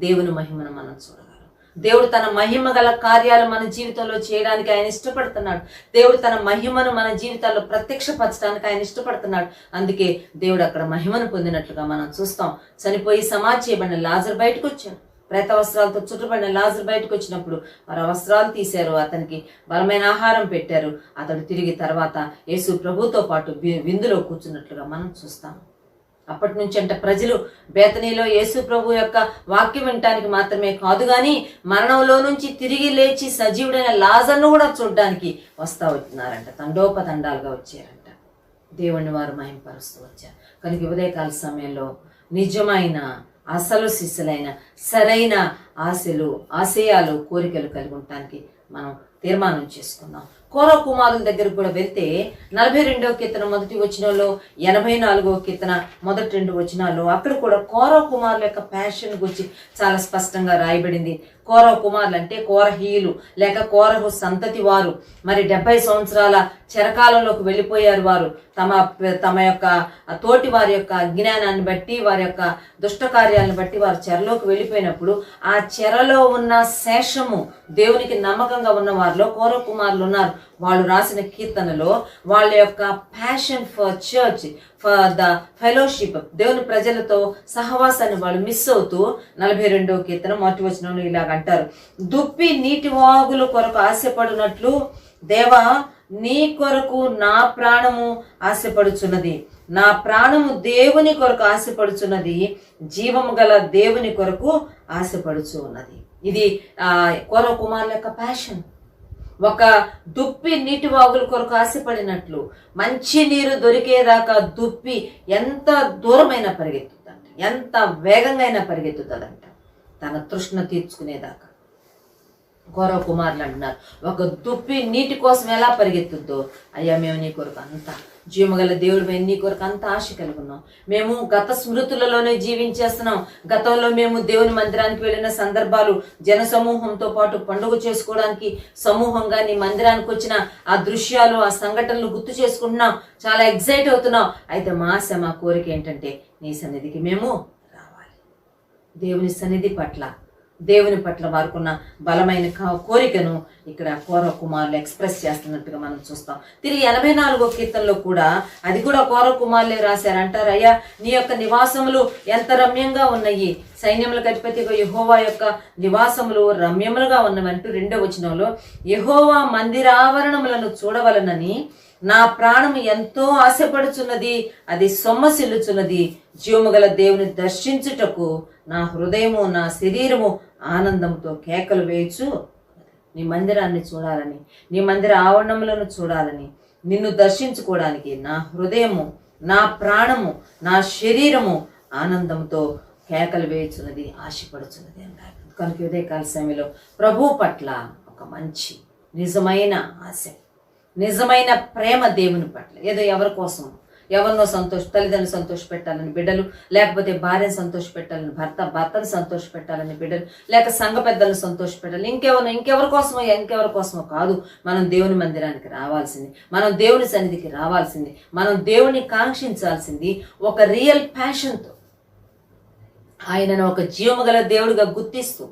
దేవుని మహిమను మనం చూడగలం. దేవుడు తన మహిమ గల కార్యాలు మన జీవితంలో చేయడానికి ఆయన ఇష్టపడుతున్నాడు. దేవుడు తన మహిమను మన జీవితాల్లో ప్రత్యక్షపరచడానికి ఆయన ఇష్టపడుతున్నాడు. అందుకే దేవుడు అక్కడ మహిమను పొందినట్లుగా మనం చూస్తాం. చనిపోయి సమాధి చేయబడిన లాజరు బయటకు వచ్చాడు. ప్రేత వస్త్రాలతో చుట్టుపడిన లాజరు బయటకు వచ్చినప్పుడు వారు వస్త్రాలు తీశారు, అతనికి బలమైన ఆహారం పెట్టారు. అతడు తిరిగి తర్వాత యేసు ప్రభుతో పాటు విందులో కూర్చున్నట్లుగా మనం చూస్తాం. అప్పటి నుంచి అంటే ప్రజలు బేతనీలో యేసు ప్రభు యొక్క వాక్యం వినటానికి మాత్రమే కాదు కానీ మరణంలో నుంచి తిరిగి లేచి సజీవుడైన లాజర్ను కూడా చూడడానికి వస్తా వచ్చినారంట. తండోపతండాలుగా వచ్చారంట. దేవుణ్ణి వారు మహింపరుస్తూ వచ్చారు. కనుక ఉదయకాల సమయంలో నిజమైన అసలు శిష్యులైన సరైన ఆశయాలు కోరికలు కలిగి ఉండటానికి మనం తీర్మానం చేసుకున్నాం. కోరహు కుమారుల దగ్గరకు కూడా వెళ్తే 42వ కీర్తన మొదటి వచనంలో 84వ కీర్తన మొదటి 2 వచనాల్లో అక్కడ కూడా కోరహు కుమారుల యొక్క ప్యాషన్ గురించి చాలా స్పష్టంగా రాయబడింది. కోరహు కుమారులు అంటే కోరహీయులు లేక కోరహు సంతతి వారు. మరి 70 సంవత్సరాల చెరకాలంలోకి వెళ్ళిపోయారు వారు. తమ యొక్క తోటి వారి యొక్క అజ్ఞానాన్ని బట్టి, వారి యొక్క దుష్ట కార్యాలను బట్టి వారు చెరలోకి వెళ్ళిపోయినప్పుడు ఆ చెరలో ఉన్న శేషము దేవునికి నమ్మకంగా ఉన్న వారిలో కోరహు కుమారులు ఉన్నారు. వాళ్ళు రాసిన కీర్తనలో వాళ్ళ యొక్క passion for church, for the fellowship, దేవుని ప్రజలతో సహవాసాన్ని వాళ్ళు మిస్ అవుతూ 42వ కీర్తన మొదటి వచనంలో ఇలాగంటారు, దుప్పి నీటి వాగుల కొరకు ఆశపడినట్లు దేవా నీ కొరకు నా ప్రాణము ఆశపడుచున్నది, నా ప్రాణము దేవుని కొరకు ఆశపడుచున్నది, జీవము గల దేవుని కొరకు ఆశపడుచు ఉన్నది. ఇది కోరహు కుమారుల యొక్క ప్యాషన్. ఒక దుప్పి నీటి వాగుల కొరకు ఆశపడినట్లు మంచి నీరు దొరికేదాకా దుప్పి ఎంత దూరమైనా పరిగెత్తుతుందంట, ఎంత వేగంగా అయినా పరిగెత్తుతుందంట తన తృష్ణ తీర్చుకునేదాకా. కోరహు కుమారులు అంటున్నారు, ఒక దుప్పి నీటి కోసం ఎలా పరిగెత్తుద్దో అయ్యా మేము నీ కొరకు అంత జీవగల దేవుడు నీ కొరకు అంత ఆశ కలిగి ఉన్నాం. మేము గత స్మృతులలోనే జీవించేస్తున్నాం. గతంలో మేము దేవుని మందిరానికి వెళ్ళిన సందర్భాలు, జన సమూహంతో పాటు పండుగ చేసుకోవడానికి సమూహంగా నీ మందిరానికి వచ్చిన ఆ దృశ్యాలు, ఆ సంఘటనలు గుర్తు చేసుకుంటున్నాం. చాలా ఎగ్జైట్ అవుతున్నాం. అయితే మా ఆశ, మా కోరిక ఏంటంటే నీ సన్నిధికి మేము రావాలి. దేవుని పట్ల వారుకున్న బలమైన కోరికను ఇక్కడ కోరహు కుమారులు ఎక్స్ప్రెస్ చేస్తున్నట్టుగా మనం చూస్తాం. తిరిగి 84వ కీర్తనలో కూడా అది కూడా కోరహు కుమారులే రాశారు. అంటారు, అయ్యా నీ యొక్క నివాసములు ఎంత రమ్యంగా ఉన్నాయి, సైన్యములకు అధిపతిగా యెహోవా యొక్క నివాసములు రమ్యములుగా ఉన్నవంటూ 2వ వచనంలో యెహోవా మందిరావరణములను చూడవలనని నా ప్రాణము ఎంతో ఆశపడుచున్నది, అది సొమ్మసిల్లుచున్నది, జీవముగల దేవుని దర్శించుటకు నా హృదయము నా శరీరము ఆనందంతో కేకలు వేయచ్చు. నీ మందిరాన్ని చూడాలని, నీ మందిర ఆవరణములను చూడాలని, నిన్ను దర్శించుకోవడానికి నా హృదయము, నా ప్రాణము, నా శరీరము ఆనందంతో కేకలు వేయుచున్నది, ఆశపడుచున్నది అన్నారు. కనుక ఉదయకాల సమయంలో ప్రభు పట్ల ఒక మంచి నిజమైన ఆశ, నిజమైన ప్రేమ దేవుని పట్ల, ఏదో ఎవరి కోసం, ఎవరినో తల్లిదండ్రులు సంతోష పెట్టాలని బిడ్డలు, లేకపోతే భార్యను సంతోష పెట్టాలని భర్తను సంతోష పెట్టాలని బిడ్డలు, లేక సంఘ పెద్దలను సంతోష పెట్టాలి, ఇంకెవరి కోసమో కాదు. మనం దేవుని మందిరానికి రావాల్సింది, మనం దేవుని సన్నిధికి రావాల్సింది, మనం దేవుని కాంక్షించాల్సింది ఒక రియల్ ప్యాషన్తో, ఆయనను ఒక జీవము గల దేవుడిగా గుర్తిస్తూ,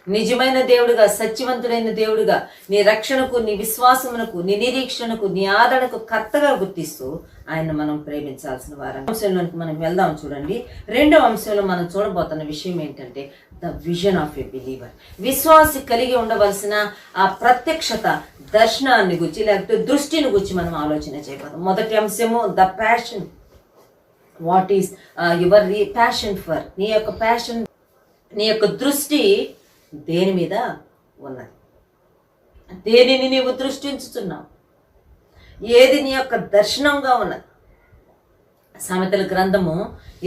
నిజమైన దేవుడిగా, సత్యవంతుడైన దేవుడిగా, నీ రక్షణకు, నీ విశ్వాసమునకు, నీ నిరీక్షణకు, నీ ఆదరణకు కర్తగా గుర్తిస్తూ ఆయన మనం ప్రేమించాల్సిన వారం. అంశంలోనికి మనం వెళ్దాం. చూడండి, 2వ అంశంలో మనం చూడబోతున్న విషయం ఏంటంటే the vision of a believer. విశ్వాసి కలిగి ఉండవలసిన ఆ ప్రత్యక్షత, దర్శనాన్ని గురించి లేకపోతే దృష్టిని గురించి మనం ఆలోచన చేయబోతాం. మొదటి అంశము the passion. What is your passion for? నీ యొక్క ప్యాషన్, నీ యొక్క దృష్టి దేని మీద ఉన్నది? దేనిని నీవు దృష్టించుతున్నావు? ఏది నీ యొక్క దర్శనంగా ఉన్నది? సామెతల గ్రంథము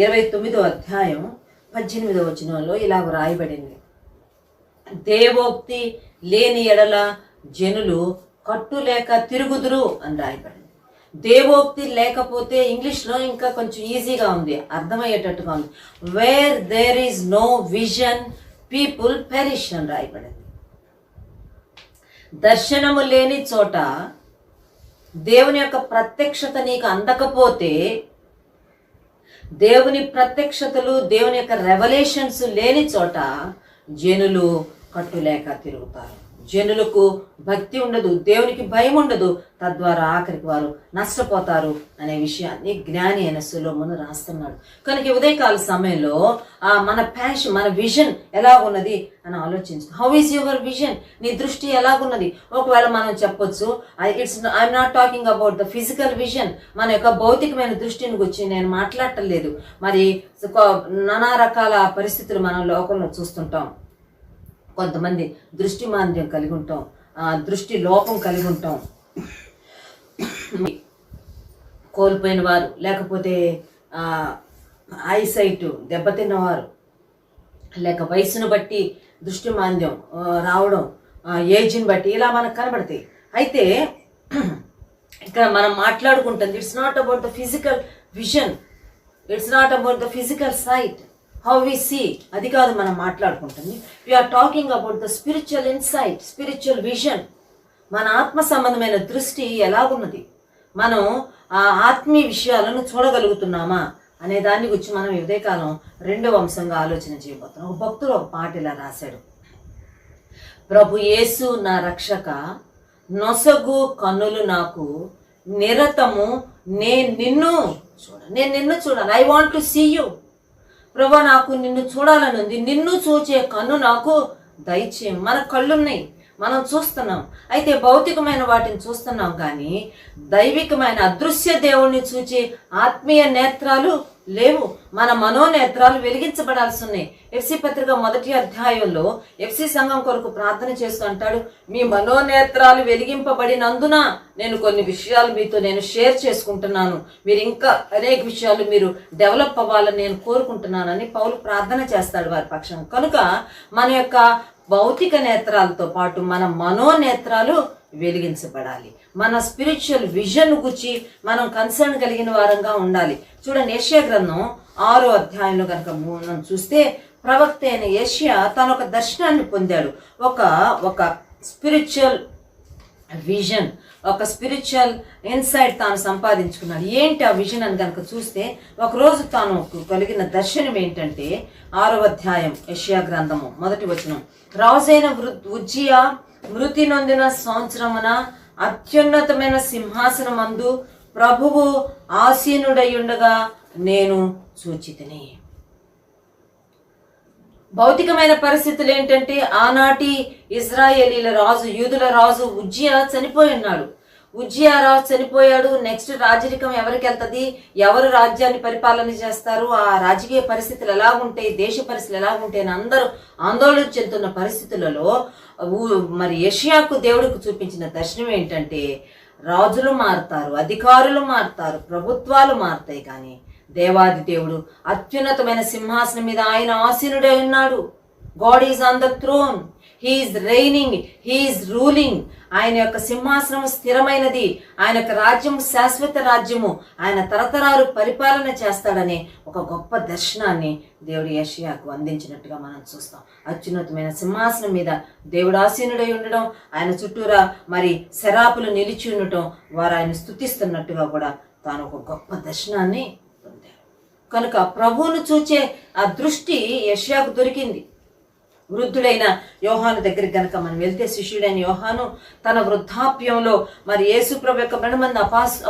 29వ అధ్యాయం 18వ వచనంలో ఇలా రాయబడింది, దేవోక్తి లేని ఎడల జనులు కట్టులేక తిరుగుదురు అని రాయబడింది. దేవోక్తి లేకపోతే ఇంగ్లీష్లో ఇంకా కొంచెం ఈజీగా ఉంది, అర్థమయ్యేటట్టుగా ఉంది. Where there is no vision people perish అని రాయబడింది. దర్శనము లేని చోట, దేవుని యొక్క ప్రత్యక్షత నీకు అందకపోతే, దేవుని ప్రత్యక్షతలు, దేవుని యొక్క రెవల్యూషన్స్ లేని చోట జనులు కట్టులేక తిరుగుతారు, జనులకు భక్తి ఉండదు, దేవునికి భయం ఉండదు, తద్వారా ఆఖరికి వారు నష్టపోతారు అనే విషయాన్ని జ్ఞాని అయిన సొలొమోను రాస్తున్నాడు. కనుక ఉదయకాల సమయంలో మన ప్యాషన్, మన విజన్ ఎలా ఉన్నది అని ఆలోచించు. How is your vision? నీ దృష్టి ఎలాగున్నది? ఒకవేళ మనం చెప్పొచ్చు, I'm not talking about the physical vision, మన యొక్క భౌతికమైన దృష్టిని గురించి నేను మాట్లాడటం లేదు. మరి నానా రకాల పరిస్థితులు మనం లోకంలో చూస్తుంటాం. కొంతమంది దృష్టి మాంద్యం కలిగి ఉంటాం, దృష్టి లోపం కలిగి ఉంటాం, కోల్పోయిన వారు, లేకపోతే ఐసైట్ దెబ్బతిన్నవారు, లేక వయసును బట్టి దృష్టి మాంద్యం రావడం, ఏజ్ని బట్టి ఇలా మనకు కనబడతాయి. అయితే ఇక్కడ మనం మాట్లాడుకుంటుంది, it's not about the physical vision, it's not about the physical sight, how we see, అది కాదు మనం మాట్లాడుకుంటుంది. We're talking about the spiritual insight, spiritual vision. మన ఆత్మ సంబంధమైన దృష్టి ఎలాగున్నది, మనం ఆ ఆత్మీయ విషయాలను చూడగలుగుతున్నామా అనే దాని గురించి మనం ఉదయకాలం రెండవ అంశంగా ఆలోచన చేయబోతున్నాం. ఒక భక్తుడు ఒక పాట ఇలా రాశాడు, ప్రభు యేసు నా రక్షక, నొసగు కన్నులు నాకు నిరతము, నేను నిన్ను చూడాలి. I want to see you. ప్రభా, నాకు నిన్ను చూడాలని ఉంది, నిన్ను చూచే కన్ను నాకు దయచేయం. మన కళ్ళున్నాయి, మనం చూస్తున్నాం, అయితే భౌతికమైన వాటిని చూస్తున్నాం, కానీ దైవికమైన అదృశ్య దేవుణ్ణి చూచే ఆత్మీయ నేత్రాలు లేవు. మన మనోనేత్రాలు వెలిగించబడాల్సి ఉన్నాయి. ఎఫ్సి పత్రిక 1వ అధ్యాయంలో ఎఫ్సి సంఘం కొరకు ప్రార్థన చేస్తూ అంటాడు, మీ మనోనేత్రాలు వెలిగింపబడినందున నేను కొన్ని విషయాలు మీతో నేను షేర్ చేసుకుంటున్నాను, మీరు ఇంకా అనేక విషయాలు మీరు డెవలప్ అవ్వాలని నేను కోరుకుంటున్నానని పౌలు ప్రార్థన చేస్తాడు వారి పక్షం. కనుక మన యొక్క భౌతిక నేత్రాలతో పాటు మన మనోనేత్రాలు వెలిగించబడాలి. మన స్పిరిచువల్ విజన్ గురించి మనం కన్సర్న్ కలిగిన వారంగా ఉండాలి. చూడండి, యెషయా గ్రంథం 6వ అధ్యాయంలో కనుక మనం చూస్తే, ప్రవక్త అయిన యెషయా తన ఒక దర్శనాన్ని పొందాడు. ఒక స్పిరిచువల్ విజన్, ఒక స్పిరిచువల్ ఇన్సైట్ తాను సంపాదించుకున్నాడు. ఏంటి ఆ విజన్ అని కనుక చూస్తే, ఒకరోజు తాను కలిగిన దర్శనం ఏంటంటే 6వ అధ్యాయం యెషయా గ్రంథము 1వ వచనం, రాజైన ఉజ్జియా మృతి నొందిన సంవత్సరమున అత్యున్నతమైన సింహాసనమందు ప్రభువు ఆసీనుడయుండగా నేను చూచితిని. భౌతికమైన పరిస్థితులు ఏంటంటే, ఆనాటి ఇజ్రాయేలీల రాజు, యూదుల రాజు ఉజ్జియా చనిపోయి ఉన్నాడు. ఉజ్జియా రాజు చనిపోయాడు. నెక్స్ట్ రాజరికం ఎవరికి వెళ్తుంది, ఎవరు రాజ్యాన్ని పరిపాలన చేస్తారు, ఆ రాజకీయ పరిస్థితులు ఎలా ఉంటాయి, దేశ పరిస్థితులు ఎలా ఉంటాయి అని అందరూ ఆందోళన చెందుతున్న పరిస్థితులలో మరి యెషయాకు దేవుడికి చూపించిన దర్శనం ఏంటంటే, రాజులు మారుతారు, అధికారులు మారుతారు, ప్రభుత్వాలు మారుతాయి, కానీ దేవాది దేవుడు అత్యున్నతమైన సింహాసనం మీద ఆయన ఆసీనుడై ఉన్నాడు. God is on the throne, he is reigning, he is ruling. ఆయన యొక్క సింహాసనం స్థిరమైనది, ఆయన యొక్క రాజ్యం శాశ్వత రాజ్యము, ఆయన తరతరాలు పరిపాలన చేస్తాడనే ఒక గొప్ప దర్శనాన్ని దేవుడు యెషయాకు అందించినట్టుగా మనం చూస్తాం. అత్యున్నతమైన సింహాసనం మీద దేవుడు ఆసీనుడై ఉండడం, ఆయన చుట్టూరా మరి శరాపులు నిలిచి ఉండటం, వారు ఆయన స్తుతిస్తున్నట్టుగా కూడా తాను ఒక గొప్ప దర్శనాన్ని పొందాడు. కనుక ప్రభువును చూచే ఆ దృష్టి యెషయాకు దొరికింది. వృద్ధుడైన యోహాను దగ్గరికి గనక మనం వెళ్తే, శిష్యుడైన యోహాను తన వృద్ధాప్యంలో మరి యేసుప్రభు యొక్క 2 మంది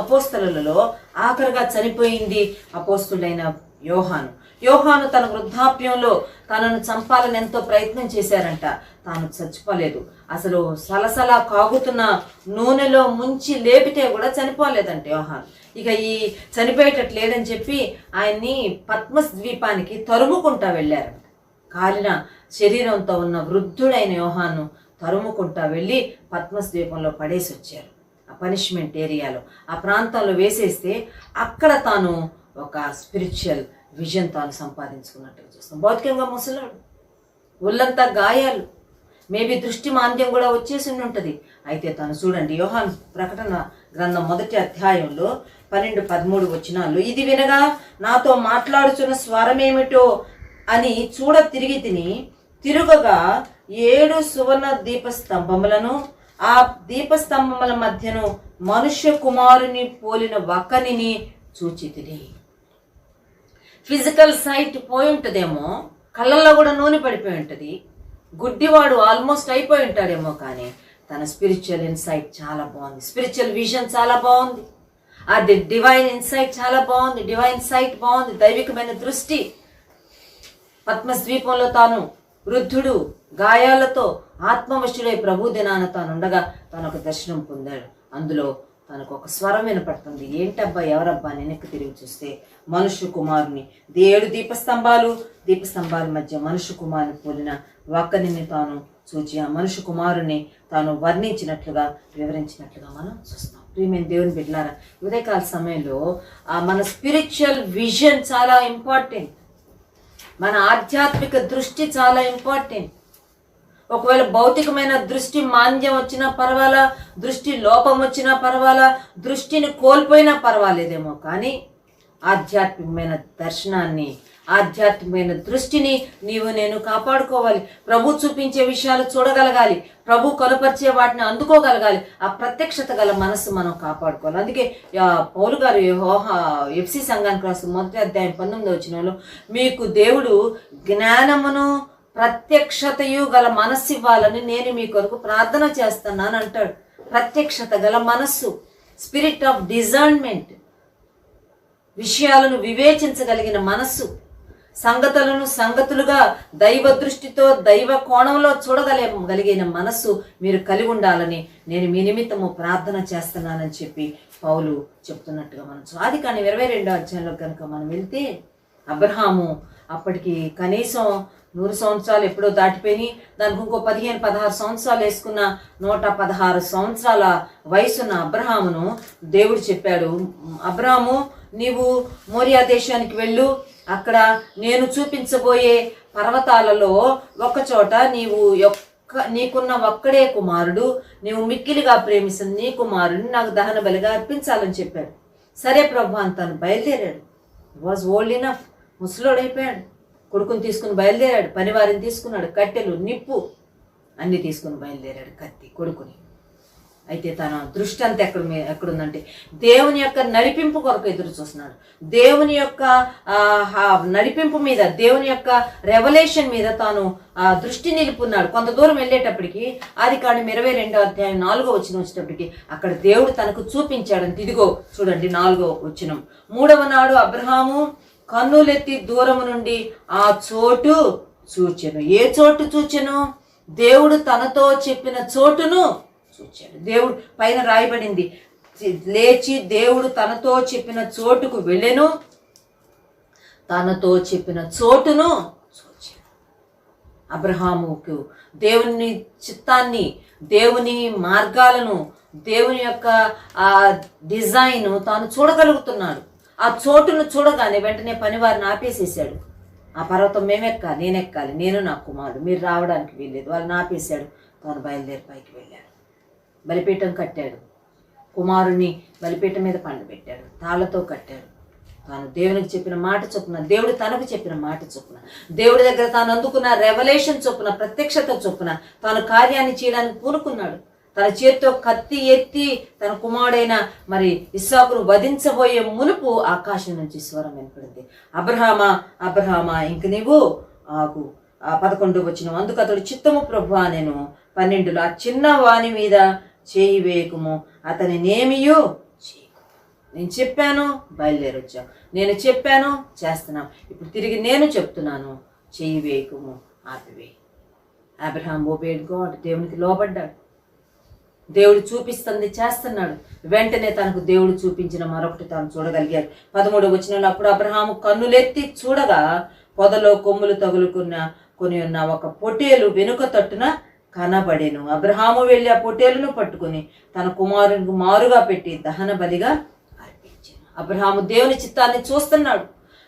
అపోస్తలులలో ఆఖరిగా చనిపోయింది అపోస్తుడైన యోహాను. యోహాను తన వృద్ధాప్యంలో తనను చంపాలని ఎంతో ప్రయత్నం చేశారంట, తాను చచ్చిపోలేదు. అసలు సలసలా కాగుతున్న నూనెలో ముంచి లేపితే కూడా చనిపోలేదంట యోహాను. ఇక ఈ చనిపోయేటట్టు లేదని చెప్పి ఆయన్ని పద్మస్ ద్వీపానికి తరుముకుంటా వెళ్ళారంట. కాలిన శరీరంతో ఉన్న వృద్ధుడైన యోహాను తరుముకుంటా వెళ్ళి పద్మస్ ద్వీపంలో పడేసి వచ్చారు. ఆ పనిష్మెంట్ ఏరియాలో, ఆ ప్రాంతంలో వేసేస్తే అక్కడ తాను ఒక స్పిరిచువల్ విజన్ తాను సంపాదించుకున్నట్టుగా చూస్తాం. భౌతికంగా ముసలాడు, ఒళ్ళంతా గాయాలు, మేబీ దృష్టి మాంద్యం కూడా వచ్చేసి ఉంటుంది. అయితే తను చూడండి, యోహాను ప్రకటన గ్రంథం 1వ అధ్యాయంలో 12-13 వచనాల్లో, ఇది వినగా నాతో మాట్లాడుచున్న స్వరమేమిటో అని చూడ తిరుగగా 7 సువర్ణ దీపస్తంభములను, ఆ దీపస్తంభముల మధ్యను మనుష్య కుమారుని పోలిన వకనిని చూచితిని. ఫిజికల్ సైట్ పోయి ఉంటుందేమో, కళ్ళల్లో కూడా నూనె పడిపోయి ఉంటుంది, గుడ్డివాడు ఆల్మోస్ట్ అయిపోయి ఉంటాడేమో, కానీ తన స్పిరిచువల్ ఇన్సైట్ చాలా బాగుంది, స్పిరిచువల్ విజన్ చాలా బాగుంది, అది డివైన్ ఇన్సైట్ చాలా బాగుంది, డివైన్ సైట్ బాగుంది, దైవికమైన దృష్టి. పద్మస్ ద్వీపంలో తాను వృద్ధుడు గాయాలతో ఆత్మవశుడై ప్రభు దినాన తాను ఉండగా తాను ఒక దర్శనం పొందాడు. అందులో తనకు ఒక స్వరం వినపడుతుంది. ఏంటబ్బా, ఎవరబ్బా అని వెనక్కి తిరిగి చూస్తే మనుష్య కుమారుని, 7 దీపస్తంభాల మధ్య మనుష్య కుమారుని పోలిన ఒక్కరిని తాను చూచి ఆ మనుష్య కుమారుని తాను వర్ణించినట్లుగా వివరించినట్లుగా మనం చూస్తాం. ప్రియమైన దేవుని బిడ్డలారా, ఉదయకాల సమయంలో మన స్పిరిచువల్ విజన్ చాలా ఇంపార్టెంట్, మన ఆధ్యాత్మిక దృష్టి చాలా ఇంపార్టెంట్. ఒకవేళ భౌతికమైన దృష్టి మాంద్యం వచ్చినా పర్వాలా, దృష్టి లోపం వచ్చినా పర్వాలా, దృష్టిని కోల్పోయినా పర్వాలేదేమో, కానీ ఆధ్యాత్మికమైన దర్శనాన్ని, ఆధ్యాత్మికమైన దృష్టిని నీవు నేను కాపాడుకోవాలి. ప్రభు చూపించే విషయాలు చూడగలగాలి, ప్రభు కనుపరిచే వాటిని అందుకోగలగాలి. ఆ ప్రత్యక్షత గల మనస్సు మనం కాపాడుకోవాలి. అందుకే పౌలు గారు ఎఫ్సి సంఘానికి రాసిన 1వ అధ్యాయం 19వ వచనంలో మీకు దేవుడు జ్ఞానమును ప్రత్యక్షతయు గల మనస్సు ఇవ్వాలని నేను మీ కొరకు ప్రార్థన చేస్తున్నాను అంటాడు. ప్రత్యక్షత గల మనస్సు, స్పిరిట్ ఆఫ్ డిజర్న్మెంట్, విషయాలను వివేచించగలిగిన మనస్సు, సంగతులను సంగతులుగా దైవ దృష్టితో దైవ కోణంలో చూడగలిగిన మనస్సు మీరు కలిగి ఉండాలని నేను మీ నిమిత్తము ప్రార్థన చేస్తున్నానని చెప్పి పౌలు చెప్తున్నట్టుగా మనం ఆదికాండం 22వ అధ్యాయంలో కనుక మనం వెళ్తే, అబ్రహాము అప్పటికి కనీసం 100 సంవత్సరాలు ఎప్పుడో దాటిపోయి దానికి ఇంకో 15-16 సంవత్సరాలు వేసుకున్న 116 సంవత్సరాల వయసున్న అబ్రహామును దేవుడు చెప్పాడు, అబ్రహాము నీవు మోరియా దేశానికి వెళ్ళు, అక్కడ నేను చూపించబోయే పర్వతాలలో ఒకచోట నీకున్న ఒక్కడే కుమారుడు, నీవు మిక్కిలిగా ప్రేమిస్తున్న నీ కుమారుడిని నాకు దహన బలిగా అర్పించాలని చెప్పాడు. సరే ప్రభు అని తను బయలుదేరాడు. వాజ్ ఓల్డ్ ఇనఫ్, ముసలోడైపోయాడు. కొడుకుని తీసుకుని బయలుదేరాడు, పనివారిని తీసుకున్నాడు, కట్టెలు నిప్పు అన్ని తీసుకుని బయలుదేరాడు, కత్తి కొడుకుని. అయితే తన దృష్టి అంతా ఎక్కడుందంటే దేవుని యొక్క నడిపింపు కొరకు ఎదురు చూస్తున్నాడు. దేవుని యొక్క నడిపింపు మీద, దేవుని యొక్క రెవల్యూషన్ మీద తాను దృష్టి నిలుపున్నాడు. కొంత దూరం వెళ్ళేటప్పటికి ఆదికాండం 22వ అధ్యాయం 4వ వచనం వచ్చేటప్పటికి అక్కడ దేవుడు తనకు చూపించాడంటే, ఇదిగో చూడండి 4వ వచనం, 3వ నాడు అబ్రహాము కన్నులెత్తి దూరము నుండి ఆ చోటు చూచెను. ఏ చోటు చూచెను? దేవుడు తనతో చెప్పిన చోటును చూచాడు. దేవుడు పైన రాయబడింది, లేచి దేవుడు తనతో చెప్పిన చోటుకు వెళ్ళెను, తనతో చెప్పిన చోటును చూచాడు. అబ్రహాముకు దేవుని చిత్తాన్ని, దేవుని మార్గాలను, దేవుని యొక్క డిజైన్ తాను చూడగలుగుతున్నాడు. ఆ చోటును చూడగానే వెంటనే పనివారిని ఆపేసేసాడు. ఆ పర్వతం మేమెక్కాలి, నేనెక్కాలి, నేను నా కుమారుడు, మీరు రావడానికి వీల్లేదు, వాళ్ళని ఆపేశాడు. తాను బయలుదేరి పైకి వెళ్ళాడు, బలిపీఠం కట్టాడు, కుమారుని బలిపీఠం మీద పండబెట్టాడు, తాళ్లతో కట్టాడు. తాను దేవునికి చెప్పిన మాట చొప్పున, దేవుడు తనకు చెప్పిన మాట చొప్పున, దేవుడి దగ్గర తాను అందుకున్న రెవల్యూషన్ చొప్పున, ప్రత్యక్షత చొప్పున తాను కార్యాన్ని చేయడానికి పూనుకున్నాడు. తన చేతితో కత్తి ఎత్తి తన కుమారుడైన మరి ఇస్సాకును వధించబోయే మునుపు ఆకాశం నుంచి స్వరం వినపడింది, అబ్రహామా అబ్రహామా ఇంక నీవు ఆగు. 11వ వచనం, అందుకు అతడు చిత్తము ప్రభువా నేను 12లో ఆ చిన్న వాని మీద చేయి వేయకుము, అతని నేమియు చేయకు. నేను చెప్పాను, బయలుదేరొచ్చావు, నేను చెప్పాను, చేస్తున్నావు, ఇప్పుడు తిరిగి నేను చెప్తున్నాను, చేయి వేయకుము, ఆపివేయి. అబ్రహాం ఒబేడ్ గాడ్, దేవునికి లోబడ్డాడు. దేవుడు చూపిస్తుంది చేస్తున్నాడు. వెంటనే తనకు దేవుడు చూపించిన మరొకటి తాను చూడగలిగాడు. 13వ వచనంలో, అప్పుడు అబ్రహాము కన్నులెత్తి చూడగా పొదలో కొమ్ములు కొని ఉన్న ఒక పొటేలు వెనుక తట్టున కనబడెను. అబ్రహాము వెళ్ళి ఆ పొటేలును పట్టుకుని తన కుమారునికి మారుగా పెట్టి దహన బలిగా అర్పించాను. అబ్రహాము దేవుని చిత్తాన్ని చూస్తున్నాడు,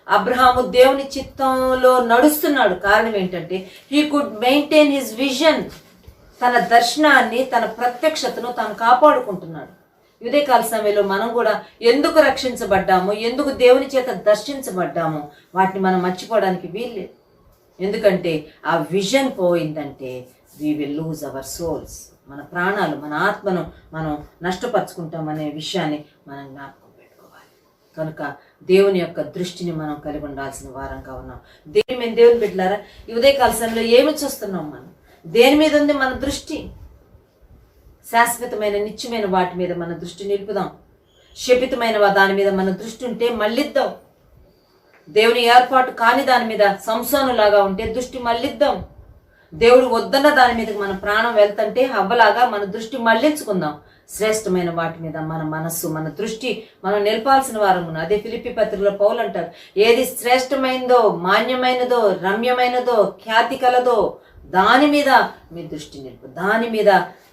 అబ్రహాము దేవుని చిత్తంలో నడుస్తున్నాడు. కారణం ఏంటంటే he could maintain his vision, తన దర్శనాన్ని, తన ప్రత్యక్షతను తాను కాపాడుకుంటున్నాడు. ఉదయకాల సమయంలో మనం కూడా ఎందుకు రక్షించబడ్డాము, ఎందుకు దేవుని చేత దర్శించబడ్డాము, వాటిని మనం మర్చిపోవడానికి వీల్లేదు. ఎందుకంటే ఆ విజన్ పోయిందంటే we will lose our souls, మన ప్రాణాలు, మన ఆత్మను మనం నష్టపరుచుకుంటాం అనే విషయాన్ని మనం జ్ఞాపకం పెట్టుకోవాలి. కనుక దేవుని యొక్క దృష్టిని మనం కలిగి ఉండాల్సిన వారంగా ఉన్నాం. దేవుని బిడ్డలారా, ఈ ఉదయకాల సమయంలో ఏమి చూస్తున్నాం మనం? దేని మీద ఉంది మన దృష్టి? శాశ్వతమైన నిత్యమైన వాటి మీద మన దృష్టి నిలుపుదాం. శపితమైన దాని మీద మన దృష్టి ఉంటే మళ్ళిద్దాం. దేవుని ఏర్పాటు కాని దాని మీద సంసోనులాగా ఉంటే దృష్టి మళ్ళిద్దాం. దేవుడు వద్దన్న దాని మీద మన ప్రాణం వెళ్తుంటే హవ్వలాగా మన దృష్టి మళ్ళించుకుందాం. శ్రేష్టమైన వాటి మీద మన మనస్సు, మన దృష్టి మనం నిలపాల్సిన వారము. అదే ఫిలిప్పీ పత్రికలో పౌలు అంటారు, ఏది శ్రేష్టమైనదో, మాన్యమైనదో, రమ్యమైనదో, ఖ్యాతి కలదో దాని మీద మీ దృష్టి నిలుపు, దాని మీద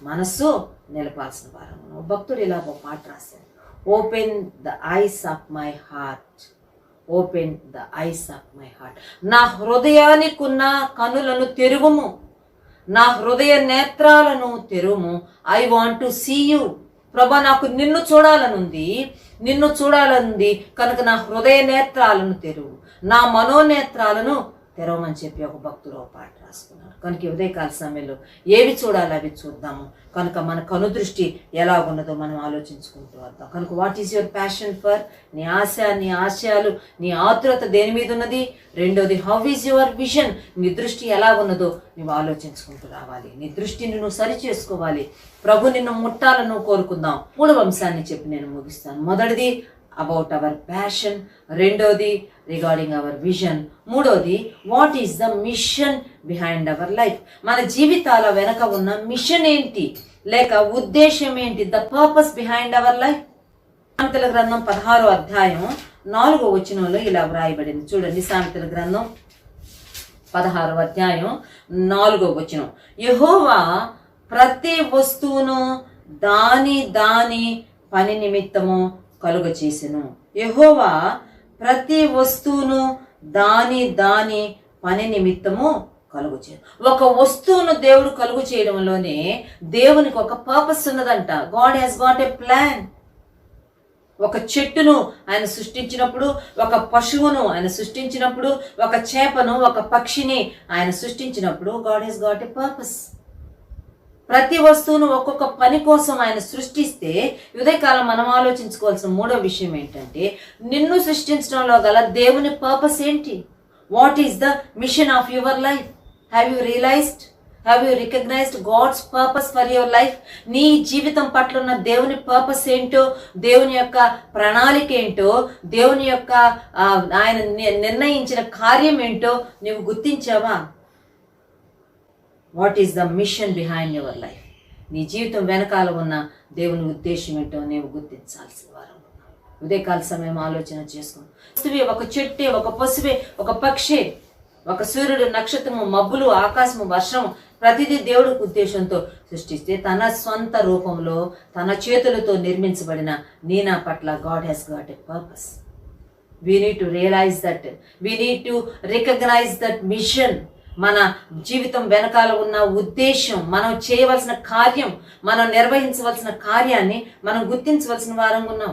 మనస్సు నిలపాల్సిన వారము. భక్తుడు ఇలా ఒక పాట రాశాడు, open the eyes of my heart, open the eyes of my heart. నా హృదయానికున్న కనులను తెరువుము, నా హృదయ నేత్రాలను తెరువుము. I want to see you. ప్రభా, నాకు నిన్ను చూడాలనుంది, నిన్ను చూడాలనుంది కనుక నా హృదయ నేత్రాలను తెరువు, నా మనోనేత్రాలను తెరవమని చెప్పి ఒక భక్తుడు ఒక పాట రాసుకున్నాడు. కనుక ఉదయకాల సమయంలో ఏవి చూడాలి అవి చూద్దాము. కనుక మన కనుదృష్టి ఎలా ఉన్నదో మనం ఆలోచించుకుంటూ వద్దాం. కనుక what is your passion for? నీ ఆశ, నీ ఆశయాలు, నీ ఆతురత దేని మీద ఉన్నది? రెండోది, హౌ ఈజ్ యువర్ విజన్? నీ దృష్టి ఎలా ఉన్నదో నువ్వు ఆలోచించుకుంటూ రావాలి. నీ దృష్టిని నువ్వు సరి చేసుకోవాలి. ప్రభు నిన్ను ముట్టాలను కోరుకుందాం. 3వ అంశాన్ని చెప్పి నేను ముగిస్తాను. మొదటిది అబౌట్ అవర్ ప్యాషన్, రెండోది రిగార్డింగ్ అవర్ విజన్, మూడోది what is the mission behind our life? మన జీవితాల వెనక ఉన్న మిషన్ ఏంటి, లేక ఉద్దేశం ఏంటి? The purpose behind our life. సామెతల గ్రంథం 16వ అధ్యాయం 4వ వచనంలో ఇలా వ్రాయబడింది. చూడండి, సామెతల గ్రంథం 16వ అధ్యాయం 4వ వచనం, యెహోవా ప్రతి వస్తువును దాని దాని పని నిమిత్తము కలుగ చేసెను. యెహోవా ప్రతి వస్తువును దాని దాని పని నిమిత్తము కలుగు చేయను. ఒక వస్తువును దేవుడు కలుగు చేయడంలోనే దేవునికి ఒక పర్పస్ ఉన్నదంట. God has got a plan. ఒక చెట్టును ఆయన సృష్టించినప్పుడు, ఒక పశువును ఆయన సృష్టించినప్పుడు, ఒక చేపను, ఒక పక్షిని ఆయన సృష్టించినప్పుడు God has got A purpose. ప్రతి వస్తువును ఒక్కొక్క పని కోసం ఆయన సృష్టిస్తే ఉదయకాలం మనం ఆలోచించుకోవాల్సిన 3వ విషయం ఏంటంటే, నిన్ను సృష్టించడంలో గల దేవుని పర్పస్ ఏంటి? What is the mission of your life? Have you realized, have you recognized God's purpose for your life? నీ జీవితం పట్ల ఉన్న దేవుని పర్పస్ ఏంటో, దేవుని యొక్క ప్రణాళిక ఏంటో, దేవుని యొక్క ఆయన నిర్ణయించిన కార్యం ఏంటో నువ్వు గుర్తించావా? What is the mission behind your life? నీ జీవితం వెనకాల ఉన్న దేవుని ఉద్దేశం ఏంటో నీవు గుర్తించాల్సిన వారు. ఉదయకాల సమయం ఆలోచన చేసుకో. వస్తువే, ఒక చెట్టే, ఒక పశువే, ఒక పక్షే, ఒక సూర్యుడు, నక్షత్రము, మబ్బులు, ఆకాశము, వర్షము, ప్రతిదీ దేవుడి ఉద్దేశంతో సృష్టిస్తే తన స్వంత రూపంలో తన చేతులతో నిర్మించబడిన నీనా పట్ల God has got a purpose. We need to realize that, we need to recognize that mission. మన జీవితం వెనకాల ఉన్న ఉద్దేశం, మనం చేయవలసిన కార్యం, మనం నిర్వహించవలసిన కార్యాన్ని మనం గుర్తించవలసిన వారంగా ఉన్నాం.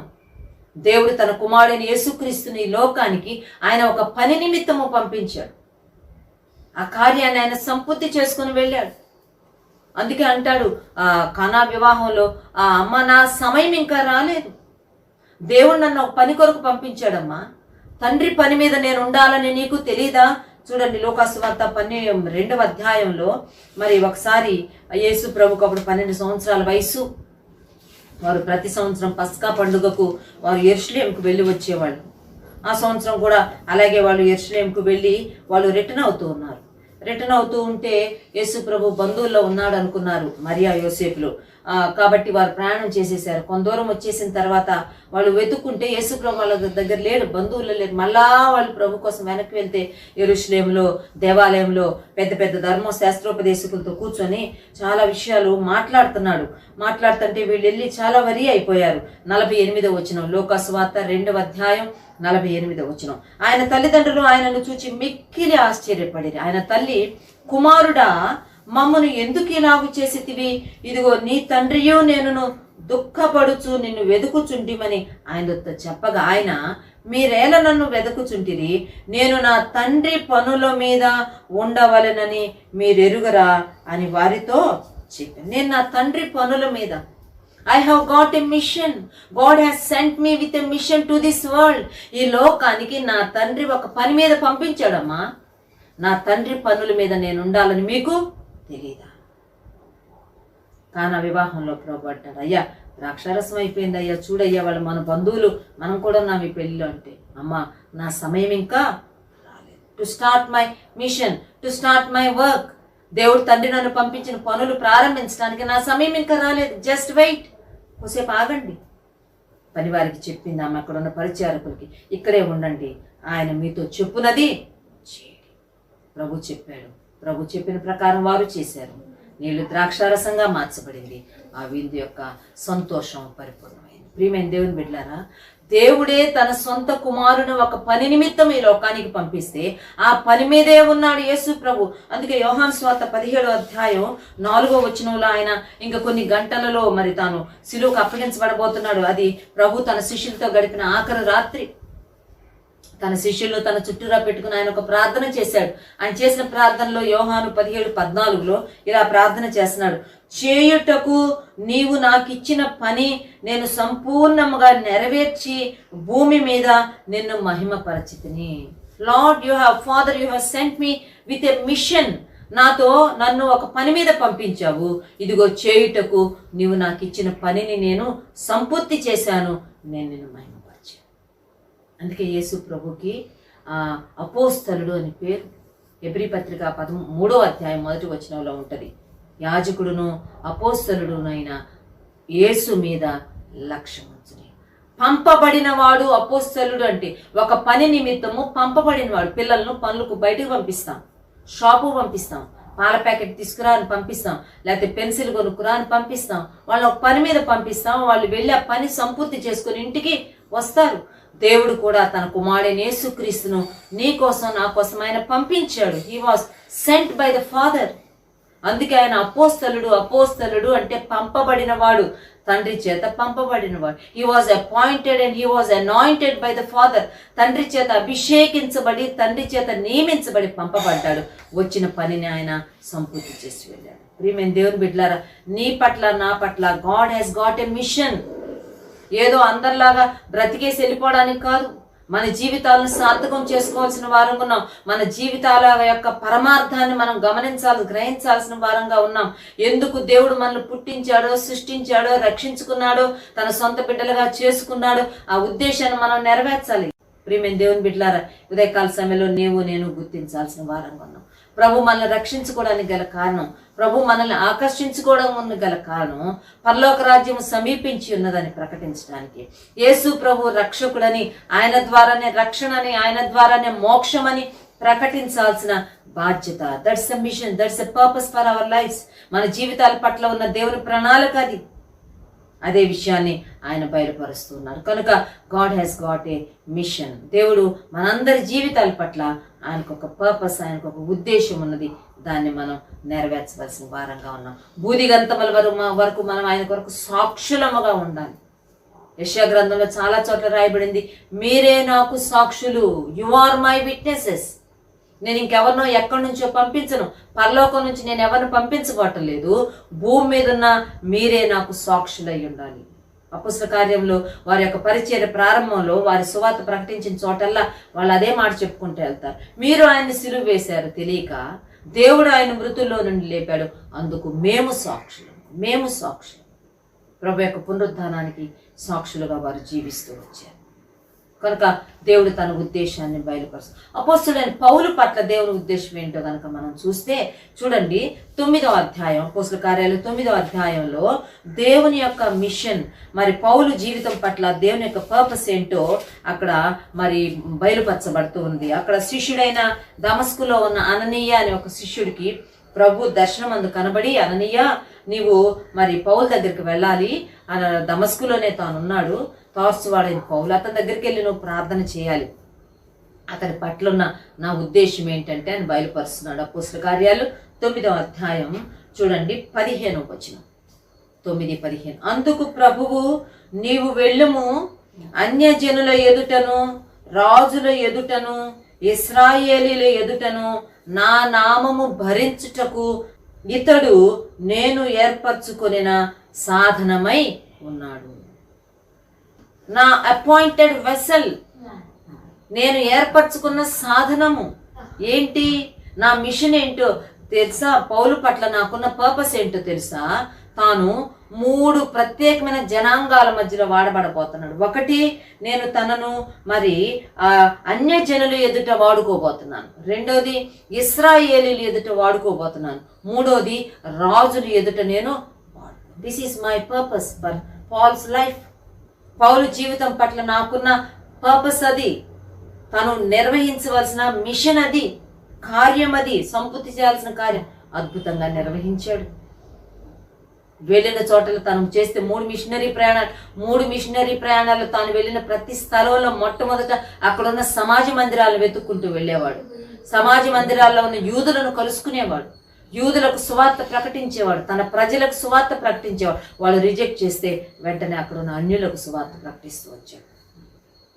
దేవుడు తన కుమారుడైన యేసుక్రీస్తుని లోకానికి ఆయన ఒక పని నిమిత్తము పంపించాడు. ఆ కార్యాన్ని ఆయన సంపూర్తి చేసుకుని వెళ్ళాడు. అందుకే అంటాడు కానా వివాహంలో, అమ్మ నా సమయం ఇంకా రాలేదు, దేవుడు నన్ను ఒక పని కొరకు పంపించాడమ్మా, తండ్రి పని మీద నేను ఉండాలని నీకు తెలీదా? చూడండి, లోకాసు వార్త 12వ అధ్యాయంలో మరి ఒకసారి యేసు ప్రభుకు అప్పుడు 12 సంవత్సరాల వయసు. వారు ప్రతి సంవత్సరం పస్కా పండుగకు వారు యెరూషలేముకు వెళ్ళి వచ్చేవాళ్ళు. ఆ సంవత్సరం కూడా అలాగే వాళ్ళు యెరూషలేముకు వెళ్ళి వాళ్ళు రిటర్న్ అవుతూ ఉన్నారు. రిటర్న్ అవుతూ ఉంటే యేసు ప్రభు బంధువుల్లో ఉన్నాడు అనుకున్నారు మరియా యోసేపులు. కాబట్టి వారు ప్రయాణం చేసేసారు. కొంత దూరం వచ్చేసిన తర్వాత వాళ్ళు వెతుక్కుంటే యేసు ప్రభు వాళ్ళ దగ్గర లేడు, బంధువులు లేరు. మళ్ళా వాళ్ళు ప్రభు కోసం వెనక్కి వెళ్తే యెరూషలేములో దేవాలయంలో పెద్ద పెద్ద ధర్మశాస్త్రోపదేశకులతో కూర్చొని చాలా విషయాలు మాట్లాడుతుంటే వీళ్ళు వెళ్ళి చాలా వరి అయిపోయారు. 48వ వచనం, లోకాసు వార్త 2వ అధ్యాయం 48వ వచనం. ఆయన తల్లిదండ్రులు ఆయనను చూచి మిక్కిలి ఆశ్చర్యపడిరి. ఆయన తల్లి, కుమారుడా, మమ్మను ఎందుకు ఇలాగు చేసితివి? ఇదిగో నీ తండ్రియు నేనును దుఃఖపడుచు నిన్ను వెదుకుచుంటిమని ఆయనతో చెప్పగా ఆయన, మీరేల నన్ను వెదకుచుంటిరి? నేను నా తండ్రి పనుల మీద ఉండవలెనని మీరెరుగరా అని వారితో చెప్పాను. నేను నా తండ్రి పనుల మీద, I have got a mission. God has sent me with a mission to this world. ఈ లోకానికి నా తండ్రి ఒక పని మీద పంపించాడమ్మా. నా తండ్రి పనుల మీద నేను ఉండాలని మీకు తెలియదా? కానా వివాహంలో ప్రభు అంటాడు, అయ్యా ద్రాక్షారసం అయిపోయింది అయ్యా, చూడయ్యా వాళ్ళు మన బంధువులు, మనం కూడా ఉన్నాం ఈ పెళ్ళిలో అంటే, అమ్మా నా సమయం ఇంకా రాలేదు, to start my mission, to start my work. దేవుడు తండ్రి నన్ను పంపించిన పనులు ప్రారంభించడానికి నా సమయం ఇంకా రాలేదు, జస్ట్ వెయిట్, కొద్దిసేపు ఆగండి. పని వారికి చెప్పింది ఆమె, అక్కడ ఉన్న పరిచారకులకి, ఇక్కడే ఉండండి, ఆయన మీతో చెప్పునది చేయండి. ప్రభు చెప్పాడు, ప్రభు చెప్పిన ప్రకారం వారు చేశారు. నీళ్లు ద్రాక్షారసంగా మార్చబడింది. ఆ విందు యొక్క సంతోషం పరిపూర్ణమైంది. ప్రియమైన దేవుని బిడ్డలారా, దేవుడే తన సొంత కుమారుని ఒక పని నిమిత్తం ఈ లోకానికి పంపిస్తే ఆ పని మీదే ఉన్నాడు యేసు ప్రభు. అందుకే యోహాను సువార్త 17వ అధ్యాయం 4వ వచనంలో ఆయన ఇంకా కొన్ని గంటలలో మరి తాను శిలువకు అప్పగించబడబోతున్నాడు. అది ప్రభు తన శిష్యులతో గడిపిన ఆఖరి రాత్రి. తన శిష్యులను తన చుట్టూరా పెట్టుకుని ఆయన ఒక ప్రార్థన చేశాడు. ఆయన చేసిన ప్రార్థనలో యోహాను 17:14 ఇలా ప్రార్థన చేస్తున్నాడు, చేయుటకు నీవు నాకు ఇచ్చిన పని నేను సంపూర్ణముగా నెరవేర్చి భూమి మీద నిన్ను మహిమపరచితిని. Lord you have father you have sent me with a mission. నన్ను ఒక పని మీద పంపించావు. ఇదిగో చేయుటకు నీవు నాకు ఇచ్చిన పనిని నేను సంపూర్తి చేశాను, నేను నిన్ను మహిమపరిచాను. అందుకే యేసు ప్రభుకి అపోస్తలుడు అని పేరు. హెబ్రీ పత్రిక 13వ అధ్యాయం 1వ వచనంలో ఉంటుంది, యాజకుడును అపోస్తలుడునైన యేసు మీద లక్ష్యం ఉంచుని. పంపబడిన వాడు అపోస్తలుడు అంటే ఒక పని నిమిత్తము పంపబడిన వాడు. పిల్లలను పనులకు బయటకు పంపిస్తాం, షాపు పంపిస్తాం, పాల ప్యాకెట్ తీసుకురా అని పంపిస్తాం, లేకపోతే పెన్సిల్ కొనుక్కురా అని పంపిస్తాం, వాళ్ళు ఒక పని మీద పంపిస్తాం. వాళ్ళు వెళ్ళి ఆ పని సంపూర్తి చేసుకుని ఇంటికి వస్తారు. దేవుడు కూడా తన కుమారుడైన యేసుక్రీస్తును నీ కోసం నా కోసం ఆయన పంపించాడు. He was sent by the father. అందుకే ఆయన అపోస్తలుడు అంటే పంపబడిన వాడు, తండ్రి చేత పంపబడినవాడు. He was appointed and he was anointed by the father. తండ్రి చేత అభిషేకించబడి, తండ్రి చేత నియమించబడి పంపబడ్డాడు. వచ్చిన పనిని ఆయన సంపూర్తి చేసి వెళ్ళాడు. ప్రియమైన దేవుని బిడ్డలారా, నీ పట్ల నా పట్ల God has got a mission. ఏదో అందరిలాగా బ్రతికేసి వెళ్ళిపోవడానికి కాదు. మన జీవితాలను సార్థకం చేసుకోవాల్సిన వారంగా ఉన్నాం. మన జీవితాల యొక్క పరమార్థాన్ని మనం గ్రహించాల్సిన వారంగా ఉన్నాం. ఎందుకు దేవుడు మనల్ని పుట్టించాడో, సృష్టించాడో, రక్షించుకున్నాడో, తన సొంత బిడ్డలుగా చేసుకున్నాడో, ఆ ఉద్దేశాన్ని మనం నెరవేర్చాలి. ప్రియమైన దేవుని బిడ్డలారా, ఉదయకాల సమయంలో నేను గుర్తించాల్సిన వారంగా ఉన్నాం. ప్రభు మనల్ని రక్షించుకోవడానికి గల కారణం, ప్రభు మనల్ని ఆకర్షించుకోవడం గల కారణం, పరలోక రాజ్యం సమీపించి ఉన్నదని ప్రకటించడానికి. యేసు ప్రభు రక్షకుడని, ఆయన ద్వారానే రక్షణని, ఆయన ద్వారానే మోక్షమని ప్రకటించాల్సిన బాధ్యత. That's a mission, that's a purpose for our lives. మన జీవితాల పట్ల ఉన్న దేవుని ప్రణాళిక అది. అదే విషయాన్ని ఆయన బయలుపరుస్తున్నారు. కనుక God has got a mission. దేవుడు మనందరి జీవితాల పట్ల ఆయనకు ఒక పర్పస్, ఆయనకు ఒక ఉద్దేశం ఉన్నది. దాన్ని మనం నెరవేర్చవలసిన వారంగా ఉన్నాం. బూదిగంతముల వరకు మనం ఆయన కొరకు సాక్షులముగా ఉండాలి. యెషయా గ్రంథంలో చాలా చోట్ల రాయబడింది, మీరే నాకు సాక్షులు, యు ఆర్ మై విట్నెసెస్. నేను ఇంకెవరినో ఎక్కడి నుంచో పంపించను, పరలోకం నుంచి నేను ఎవరిని పంపించుకోవటం లేదు. భూమి మీద ఉన్న మీరే నాకు సాక్షులై ఉండాలి. అపొస్తల కార్యంలో వారి యొక్క పరిచర్య ప్రారంభంలో వారి సువార్త ప్రకటించిన చోటల్లా వాళ్ళు అదే మాట చెప్పుకుంటూ వెళ్తారు. మీరు ఆయన్ని సిలువ వేశారు తెలియక, దేవుడు ఆయన మృతుల్లో నుండి లేపాడు, అందుకు మేము సాక్షులు. ప్రభు యొక్క పునరుద్ధానానికి సాక్షులుగా వారు జీవిస్తూ వచ్చారు. కనుక దేవుడు తన ఉద్దేశాన్ని బయలుపరుస్తాడు. అపోస్తలుడైన పౌలు పట్ల దేవుని ఉద్దేశం ఏంటో కనుక మనం చూస్తే చూడండి, 9వ అధ్యాయం, అపోస్తల కార్యాలు 9వ అధ్యాయంలో దేవుని యొక్క మిషన్, మరి పౌలు జీవితం పట్ల దేవుని యొక్క పర్పస్ ఏంటో అక్కడ మరి బయలుపరచబడుతూ ఉంది. అక్కడ శిష్యుడైన దమస్కులో ఉన్న అననీయ అనే ఒక శిష్యుడికి ప్రభు దర్శనం అందు కనబడి, అననీయ నీవు మరి పౌలు దగ్గరికి వెళ్ళాలి, దమస్కులోనే తానున్నాడు, తార్సువాడైన పౌలు, అతని దగ్గరికి వెళ్ళి నువ్వు ప్రార్థన చేయాలి, అతని పట్ల నా ఉద్దేశం ఏంటంటే అని బయలుపరుస్తున్నాడు. అపోస్తల కార్యాలు 9వ అధ్యాయం చూడండి 15వ వచనం, 9:15. అందుకు ప్రభువు, నీవు వెళ్ళుము, అన్యజనుల ఎదుటను, రాజుల ఎదుటను, ఇశ్రాయేలీల ఎదుటను నా నామము భరించుటకు ఇతడు నేను ఏర్పరచుకొనిన సాధనమై ఉన్నాడు. నా అపాయింటెడ్ వెసల్, నేను ఏర్పరచుకున్న సాధనము ఏంటి, నా మిషన్ ఏంటో తెలుసా? పౌలు పట్ల నాకున్న పర్పస్ ఏంటో తెలుసా? తాను 3 ప్రత్యేకమైన జనాంగాల మధ్యలో వాడబడబోతున్నాడు. ఒకటి, నేను తనను మరి అన్యజనులు ఎదుట వాడుకోబోతున్నాను. రెండోది, ఇశ్రాయేలీలు ఎదుట వాడుకోబోతున్నాను. మూడోది, రాజుల ఎదుట నేను. This is my purpose for Paul's life. పౌలు జీవితం పట్ల నాకున్న పర్పస్ అది, తను నిర్వహించవలసిన మిషన్ అది, కార్యం అది, సంపూర్తి చేయాల్సిన కార్యం అద్భుతంగా నిర్వహించాడు. వెళ్ళిన చోటలో తను చేస్తే 3 మిషనరీ ప్రయాణాలు తాను వెళ్ళిన ప్రతి స్థలంలో మొట్టమొదట అక్కడున్న సమాజ మందిరాలను వెతుక్కుంటూ వెళ్ళేవాడు. సమాజ మందిరాల్లో ఉన్న యూదులను కలుసుకునేవాడు, యూదులకు సువార్త ప్రకటించేవాడు, తన ప్రజలకు సువార్త ప్రకటించేవాడు. వాళ్ళు రిజెక్ట్ చేస్తే వెంటనే అక్కడున్న అన్యులకు సువార్త ప్రకటిస్తూ వచ్చాడు.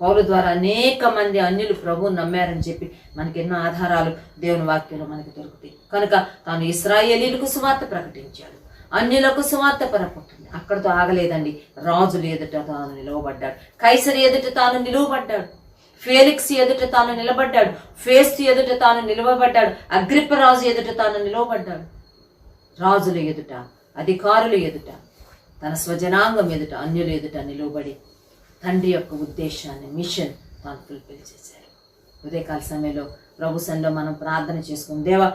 పౌలు ద్వారా అనేక మంది అన్యులు ప్రభువుని నమ్మారని చెప్పి మనకి ఎన్నో ఆధారాలు దేవుని వాక్యంలో మనకి దొరుకుతాయి. కనుక తాను ఇశ్రాయేలీలకు సువార్త ప్రకటించాడు, అన్యులకు సువార్త పరపట్టింది. అక్కడితో ఆగలేదండి. రాజులు ఎదుట తాను నిలవబడ్డాడు, కైసరి ఎదుట తాను నిలువబడ్డాడు, ఫేలిక్స్ ఎదుట తాను నిలబడ్డాడు, ఫేస్తు ఎదుట తాను నిలవబడ్డాడు, అగ్రిప్ప రాజు ఎదుట తాను నిలవబడ్డాడు. రాజుల ఎదుట, అధికారుల ఎదుట, తన స్వజనాంగం ఎదుట, అన్యుల ఎదుట నిలవబడి తండ్రి యొక్క ఉద్దేశాన్ని, మిషన్ తాను ఫుల్ఫిల్ చేశాడు. ఉదయకాల సమయంలో ప్రభు సన్నిధిలో మనం ప్రార్థన చేసుకుని, దేవా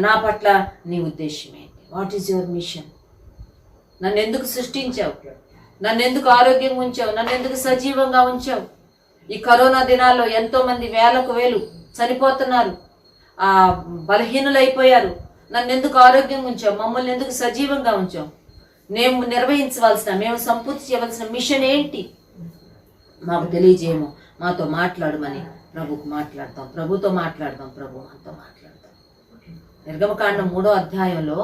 నా పట్ల నీ ఉద్దేశం ఏంటి? What is your mission? నన్ను ఎందుకు సృష్టించావు? నన్ను ఎందుకు ఆరోగ్యంగా ఉంచావు? నన్ను ఎందుకు సజీవంగా ఉంచావు? ఈ కరోనా దినాల్లో ఎంతో మంది వేలకు వేలు చనిపోతున్నారు, బలహీనులైపోయారు. నన్ను ఎందుకు ఆరోగ్యంగా ఉంచావు? మమ్మల్ని ఎందుకు సజీవంగా ఉంచావు? మేము సంపూర్తి చేయవలసిన మిషన్ ఏంటి? మాకు తెలియజేయము, మాతో మాట్లాడమని ప్రభుతో మాట్లాడతాం, ప్రభుతో మాట్లాడదాం, ప్రభు మనతో మాట్లాడతాం. నిర్గమకాండం 3వ అధ్యాయంలో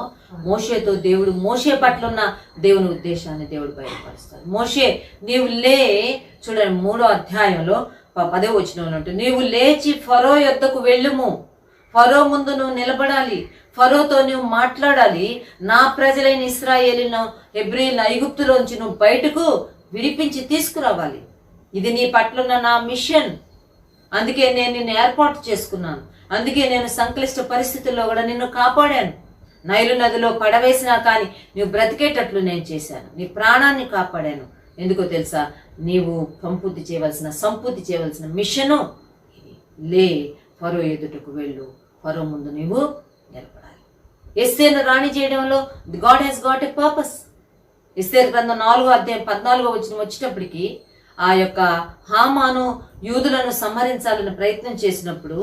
మోషేతో దేవుడు, మోషే పట్ల ఉన్న దేవుని ఉద్దేశాన్ని దేవుడు బయలుపరుస్తాడు. మోషే నీవు లే, చూడండి 3వ అధ్యాయంలో 10వ వచనంలో ఉంటుంది, నీవు లేచి ఫరో యొద్దకు వెళ్ళుము, ఫరో ముందు నువ్వు నిలబడాలి, ఫరోతో నువ్వు మాట్లాడాలి, నా ప్రజలైన ఇశ్రాయేలును హెబ్రీయులను ఐగుప్తులోంచి నువ్వు బయటకు విడిపించి తీసుకురావాలి. ఇది నీ పట్లున్న నా మిషన్. అందుకే నేను నిన్ను ఏర్పాటు చేసుకున్నాను, అందుకే నేను సంక్లిష్ట పరిస్థితుల్లో కూడా నిన్ను కాపాడాను. నైలు నదిలో పడవేసినా కానీ నువ్వు బ్రతికేటట్లు నేను చేశాను, నీ ప్రాణాన్ని కాపాడాను. ఎందుకో తెలుసా? నీవు సంపూర్తి చేయవలసిన మిషను ఇది. లే, ఫరో ఎదుటకు వెళ్ళు, ఫరో ముందు నీవు నిలబడాలి. ఎస్తేరును రాణి చేయడంలో God has got a purpose. ఎస్తేరు గ్రంథం 4వ అధ్యాయం 14వ వచనం వచ్చేటప్పటికి ఆ యొక్క హామాను యూదులను సంహరించాలని ప్రయత్నం చేసినప్పుడు,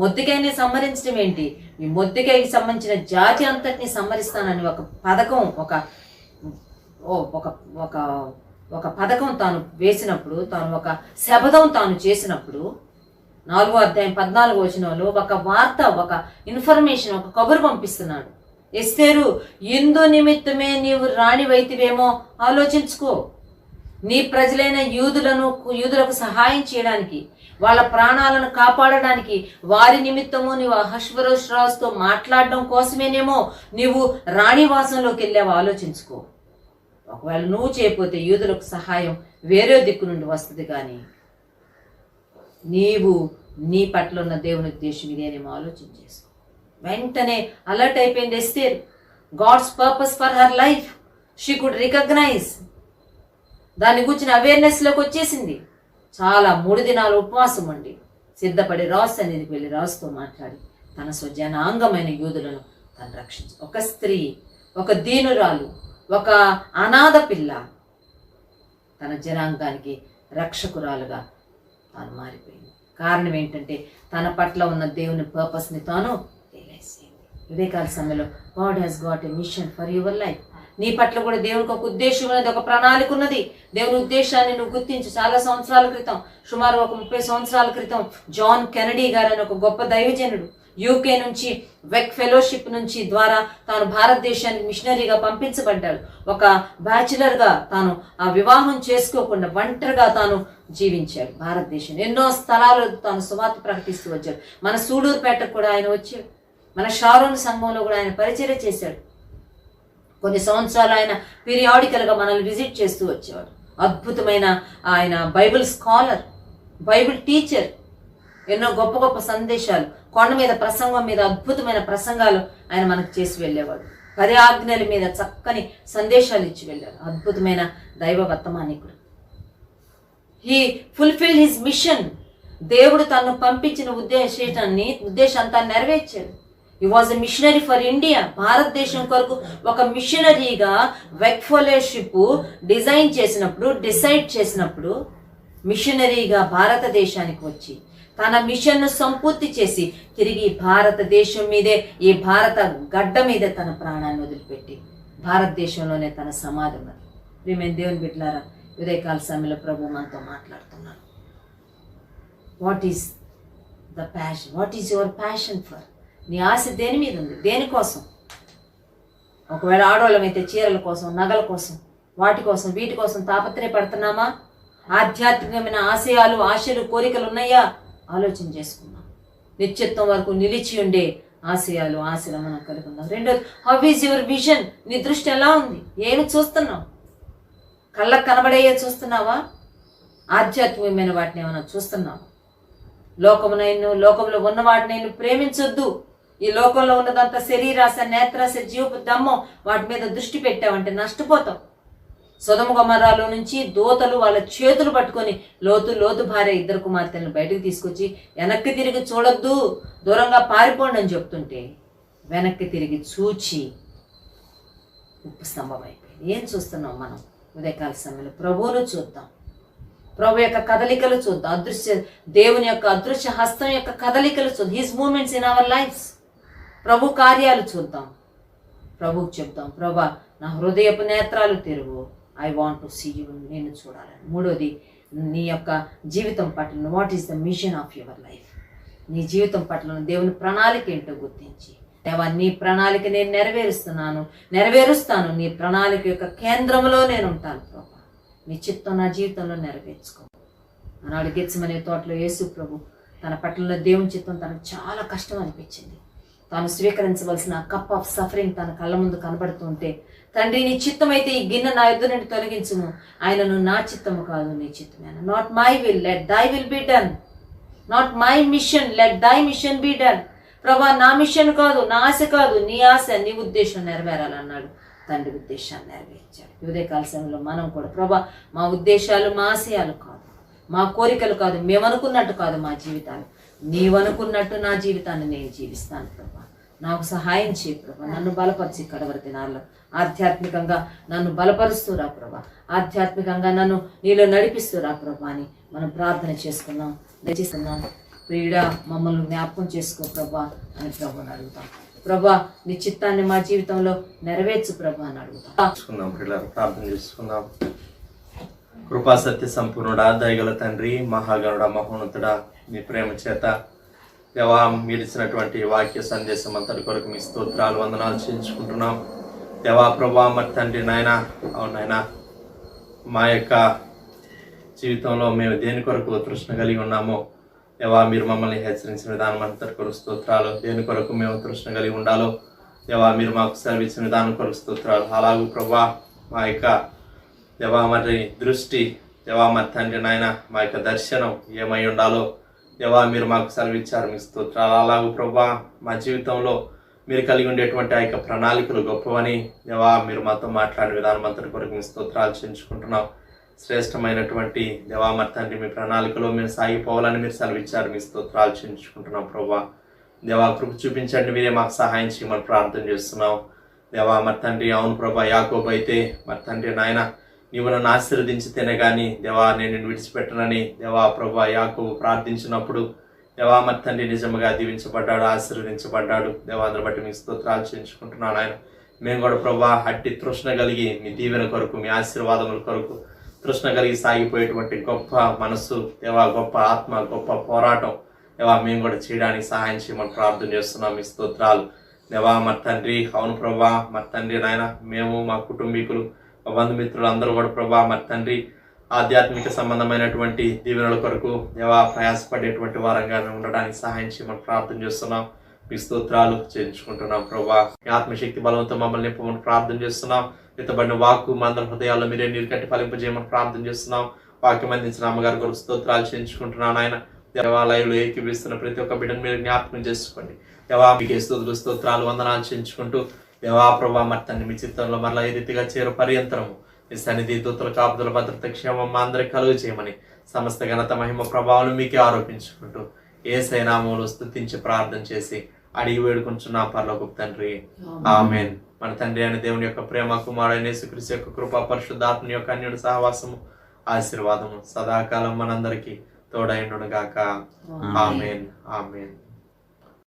మొద్దుకైని సంహరించడం ఏంటి, ఈ మొద్దుకైకి సంబంధించిన జాతి అంతటిని సంహరిస్తానని ఒక పథకం, ఒక పథకం తాను వేసినప్పుడు, తాను ఒక శపథం తాను చేసినప్పుడు 4వ అధ్యాయం 14వ వచనంలో ఒక వార్త, ఒక ఇన్ఫర్మేషన్, ఒక కబురు పంపిస్తున్నాడు. ఎస్తేరు, ఇందు నిమిత్తమే నీవు రాణివైతివేమో ఆలోచించుకో. నీ ప్రజలైన యూదులకు సహాయం చేయడానికి, వాళ్ళ ప్రాణాలను కాపాడడానికి, వారి నిమిత్తము నీవు అహష్వేరోషు రాజుతో మాట్లాడడం కోసమేనేమో నీవు రాణివాసంలోకి వెళ్ళావు, ఆలోచించుకో. ఒకవేళ నువ్వు చేయకపోతే యూదులకు సహాయం వేరే దిక్కు నుండి వస్తుంది, కానీ నీవు నీ పట్ల ఉన్న దేవుని ఉద్దేశం ఇదేనేమో ఆలోచన చేసుకో. వెంటనే అలర్ట్ అయిపోయింది Esther. God's purpose for her life she could recognize. దాని గురించిన అవేర్నెస్లోకి వచ్చేసింది. చాలా 3 దినాలు ఉపవాసం ఉండి సిద్ధపడి రాజు సన్నిధికి వెళ్ళి రాజుతో మాట్లాడి తన స్వజనాంగమైన యూదులను తను రక్షించి, ఒక స్త్రీ, ఒక దీనురాలు, ఒక అనాథ పిల్ల తన జనాంగానికి రక్షకురాలుగా తాను మారిపోయింది. కారణం ఏంటంటే తన పట్ల ఉన్న దేవుని పర్పస్ని తాను రియలైజ్ చేయండి. ఉదయకాల సమయంలో God has got a mission for your life. నీ పట్ల కూడా దేవునికి ఒక ఉద్దేశం ఉన్నది, ఒక ప్రణాళిక ఉన్నది. దేవుని ఉద్దేశాన్ని నువ్వు గుర్తించు. చాలా సంవత్సరాల క్రితం, సుమారు ఒక 30 సంవత్సరాల క్రితం, జాన్ కెనడీ గారు అని ఒక గొప్ప దైవజనుడు యూకే నుంచి వెక్ ఫెలోషిప్ నుంచి ద్వారా తాను భారతదేశానికి మిషనరీగా పంపించబడ్డాడు. ఒక బ్యాచులర్గా తాను ఆ వివాహం చేసుకోకుండా ఒంటరిగా తాను జీవించాడు. భారతదేశం ఎన్నో స్థలాలు తాను సువార్త ప్రకటిస్తూ వచ్చాడు. మన సూడూరుపేటకు కూడా ఆయన వచ్చాడు. మన షారోన్ సంఘంలో కూడా ఆయన పరిచర్య చేశాడు. కొన్ని సంవత్సరాలు ఆయన పీరియాడికల్గా మనల్ని విజిట్ చేస్తూ వచ్చేవాడు. అద్భుతమైన ఆయన బైబిల్ స్కాలర్, బైబిల్ టీచర్. ఎన్నో గొప్ప గొప్ప సందేశాలు, కొండ మీద ప్రసంగం మీద అద్భుతమైన ప్రసంగాలు ఆయన మనకు చేసి వెళ్ళేవాడు. 10 ఆజ్ఞల మీద చక్కని సందేశాలు ఇచ్చి వెళ్ళాడు. అద్భుతమైన దైవ వర్తమానికుడు. He fulfil his mission. దేవుడు తను పంపించిన ఉద్దేశంతా నెరవేర్చాడు. He was a missionary for India. భారతదేశం కొరకు ఒక మిషనరీగా వెక్ ఫెలోషిప్ డిసైడ్ చేసినప్పుడు మిషనరీగా భారతదేశానికి వచ్చి తన మిషన్ను సంపూర్తి చేసి తిరిగి భారతదేశం మీదే, ఈ భారత గడ్డ మీదే తన ప్రాణాన్ని వదిలిపెట్టి భారతదేశంలోనే తన సమాధి ఉన్నది. ప్రియమైన దేవుని బిడ్డలారా, ఉదయకాల సమయంలో ప్రభు మనతో మాట్లాడుతున్నాను. What is the passion? What is your passion for? నీ ఆశ దేని మీద ఉంది? దేనికోసం? ఒకవేళ ఆడవాళ్ళమైతే చీరల కోసం, నగల కోసం, వాటి కోసం, వీటి కోసం తాపత్రయపడుతున్నామా? ఆధ్యాత్మికమైన ఆశలు, కోరికలు ఉన్నాయా? ఆలోచన చేసుకుందాం. నిత్యత్వం వరకు నిలిచి ఉండే ఆశలు మనం కలిగి ఉందాం. రెండోది, హౌ ఈజ్ యువర్ విజన్? నీ దృష్టి ఎలా ఉంది? ఏమి చూస్తున్నావు? కళ్ళకు కనబడేయే చూస్తున్నావా? ఆధ్యాత్మికమైన వాటిని ఏమైనా చూస్తున్నావా? లోకంలో ఉన్న వాటిని ప్రేమించొద్దు. ఈ లోకంలో ఉన్నదంతా శరీరాశ, నేత్రాశ, జీవపు దమ్మం, వాటి మీద దృష్టి పెట్టావంటే నష్టపోతావు. సొదొమ గొమొర్రాలో నుంచి దూతలు వాళ్ళ చేతులు పట్టుకొని లోతు భార్య 2 కుమార్తెలను బయటకు తీసుకొచ్చి వెనక్కి తిరిగి చూడొద్దు, దూరంగా పారిపోండి అని చెప్తుంటే వెనక్కి తిరిగి చూచి ఉప్పు స్తంభం అయిపోయింది. ఏం చూస్తున్నాం మనం? ఉదయకాల సమయంలో ప్రభువును చూద్దాం. ప్రభు యొక్క కదలికలు చూద్దాం. దేవుని యొక్క అదృశ్య హస్తం యొక్క కదలికలు చూద్దాం. His movements in our lives. ప్రభు కార్యాలు చూద్దాం. ప్రభువుకు చెప్తాం, ప్రభా నా హృదయపు నేత్రాలు తెరువు. I want to see you. నేను చూడాలని. మూడోది, నీ యొక్క జీవితం పట్ల what is the mission of your life? నీ జీవితం పట్ల దేవుని ప్రణాళిక ఏంటో గుర్తించి, దేవా నీ ప్రణాళిక నేను నెరవేరుస్తాను. నీ ప్రణాళిక యొక్క కేంద్రంలో నేను ఉంటాను ప్రభా. నీ చిత్తం నా జీవితంలో నెరవేర్చుకో. ఆనాడు గెత్సెమనే తోటలో యేసు ప్రభు తన పట్ల దేవుని చిత్తం తనకు చాలా కష్టం అనిపించింది. తాను స్వీకరించవలసిన కప్ ఆఫ్ సఫరింగ్ తన కళ్ళ ముందు కనబడుతుంటే, తండ్రి నీ చిత్తం అయితే ఈ గిన్నె నా ఎదురు నుండి తొలగించును, ఆయనను నా చిత్తము కాదు నీ చిత్తమే. Not my will, let thy will be done. Not my mission, let thy mission be done. ప్రభా నా మిషన్ కాదు, నా ఆశ కాదు, నీ ఆశ, నీ ఉద్దేశం నెరవేరాలన్నాడు. తండ్రి ఉద్దేశాన్ని నెరవేర్చాడు. ఉదయకాల సమయంలో మనం కూడా, ప్రభా మా ఉద్దేశాలు, మా ఆశయాలు కాదు, మా కోరికలు కాదు, మేమనుకున్నట్టు కాదు మా జీవితాలు, నీవనుకున్నట్టు నా జీవితాన్ని నేను జీవిస్తాను ప్రభా. నాకు సహాయం చేయి ప్రభా. నన్ను బలపరిచి కడవరి దినాల్లో ఆధ్యాత్మికంగా నన్ను బలపరుస్తూరా ప్రభా. ఆధ్యాత్మికంగా నన్ను నీలో నడిపిస్తూరా ప్రభా అని మనం ప్రార్థన చేసుకున్నాం. దయచేస్తున్నాం ప్రియుడా, మమ్మల్ని జ్ఞాపకం చేసుకో ప్రభా అని ప్రభుని అడుగుతాం. ప్రభా నీ చిత్తాన్ని మా జీవితంలో నెరవేర్చు ప్రభా అని అడుగుతాం. ప్రార్థన చేసుకుందాం. కృపా సత్య సంపూర్ణుడా, దయగల తండ్రి, మహాగణుడా, మహోన్నతుడా, మీ ప్రేమ చేత దేవా మీరు ఇచ్చినటువంటి వాక్య సందేశం అంతటి కొరకు మీ స్తోత్రాలు, వందనాలు చేయించుకుంటున్నాం. దేవా ప్రభా మరి తండ్రి నాయన, అవునాయన మా యొక్క జీవితంలో మేము దేని కొరకు తృష్ణ కలిగి ఉన్నామో దేవా మీరు మమ్మల్ని హెచ్చరించిన విధానం అంతటి కొరకు స్తోత్రాలు. దేని కొరకు మేము తృష్ణ కలిగి ఉండాలో దేవా మీరు మాకు సెలవిచ్చిన విధానం కొరకు స్తోత్రాలు. అలాగూ ప్రభా మా యొక్క దేవా మరి దృష్టి, దేవా మరి తండ్రి నాయన మా యొక్క దర్శనం ఏమై ఉండాలో దేవా మీరు మాకు సెలవిచ్చారు, మీ స్తోత్రాలు. అలాగూ ప్రభా మా జీవితంలో మీరు కలిగి ఉండేటువంటి ఆ యొక్క ప్రణాళికలు గొప్పవని దేవా మీరు మాతో మాట్లాడే విధానం అంతటి కొరకు మీ స్తోత్రాలు చెల్లించుకుంటున్నాం. శ్రేష్టమైనటువంటి దేవా మరి తండ్రి మీ ప్రణాళికలో మీరు సాగిపోవాలని మీరు సెలవిచ్చారు, మీ స్తోత్రాలు చెల్లించుకుంటున్నాం ప్రభా. దేవా కృప చూపించండి, మీరే మాకు సహాయం చేయమని ప్రార్థన చేస్తున్నాం. దేవా మరి తండ్రి అవును ప్రభా, యాకోబు అయితే మరి తండ్రి నాయన నీవు నన్ను ఆశీర్వదించితేనే కానీ దేవా నేను నిన్ను విడిచిపెట్టనని దేవా ప్రభా యాకోబు ప్రార్థించినప్పుడు దేవా మరి తండ్రి నిజంగా దీవించబడ్డాడు, ఆశీర్వదించబడ్డాడు. దేవా అందరి బట్టి మీ స్తోత్రాలు చేయించుకుంటున్నాను ఆయన. మేము కూడా ప్రభా అట్టి తృష్ణ కలిగి మీ దీవెన కొరకు, మీ ఆశీర్వాదముల కొరకు తృష్ణ కలిగి సాగిపోయేటువంటి గొప్ప మనస్సు దేవా, గొప్ప ఆత్మ, గొప్ప పోరాటం దేవా మేము కూడా చేయడానికి సహాయం చేయమని ప్రార్థన చేస్తున్నాం. మీ స్తోత్రాలు దేవా మరి తండ్రి. అవును ప్రభా మరి తండ్రి నాయన మేము మా కుటుంబీకులు మా బంధుమిత్రులు అందరూ కూడా ప్రభా మరి తండ్రి ఆధ్యాత్మిక సంబంధమైనటువంటి దీవెనల కొరకు దేవా ప్రయాసపడేటువంటి వారంగా ఉండడానికి సహాయం చేయమని ప్రార్థన చేస్తున్నాం. మీ స్తోత్రాలు చేయించుకుంటున్నాం ప్రభా. మీ ఆత్మశక్తి బలంతో మమ్మల్ని నింపమని ప్రార్థన చేస్తున్నాం. ఎత్తబడిన వాక్కు మా అందరి హృదయాల్లో మీరే నీరు కట్టి ఫలింపజేయమని ప్రార్థన చేస్తున్నాం. వాక్యం అందించిన అమ్మగారి కొరకు స్తోత్రాలు చేయించుకుంటున్నాను ఆయన. దేవాలయంలో ఏకీపిస్తున్న ప్రతి ఒక్క బిడ్డను మీరు జ్ఞాపకం చేసుకోండి దేవా. మీకే స్తోత్రాలు వందనాలు చేయించుకుంటూ దేవా ప్రభా మరి తండ్రి మీ చిత్తంలో మరలా ఈ రీతిగా చేరు పర్యంతరము మీ సన్నిధి దూతల కాపుదల భద్రత క్షేమం మా అందరికి కలుగు చేయమని సమస్త ఘనత మహిమ ప్రభావం మీకే ఆరోపించుకుంటూ యేసయ్య నామములో స్తుతించి ప్రార్థన చేసి అడిగి వేడుకుంటున్నా పరలోకపు తండ్రి ఆమేన్. మన తండ్రి అయిన దేవుని యొక్క ప్రేమ, కుమారుడైన యేసుక్రీస్తు యొక్క కృప, పరిశుద్ధాత్మ యొక్క అన్యుడి సహవాసము, ఆశీర్వాదము సదాకాలం మనందరికీ తోడైండును గాక. ఆమేన్ ఆమేన్.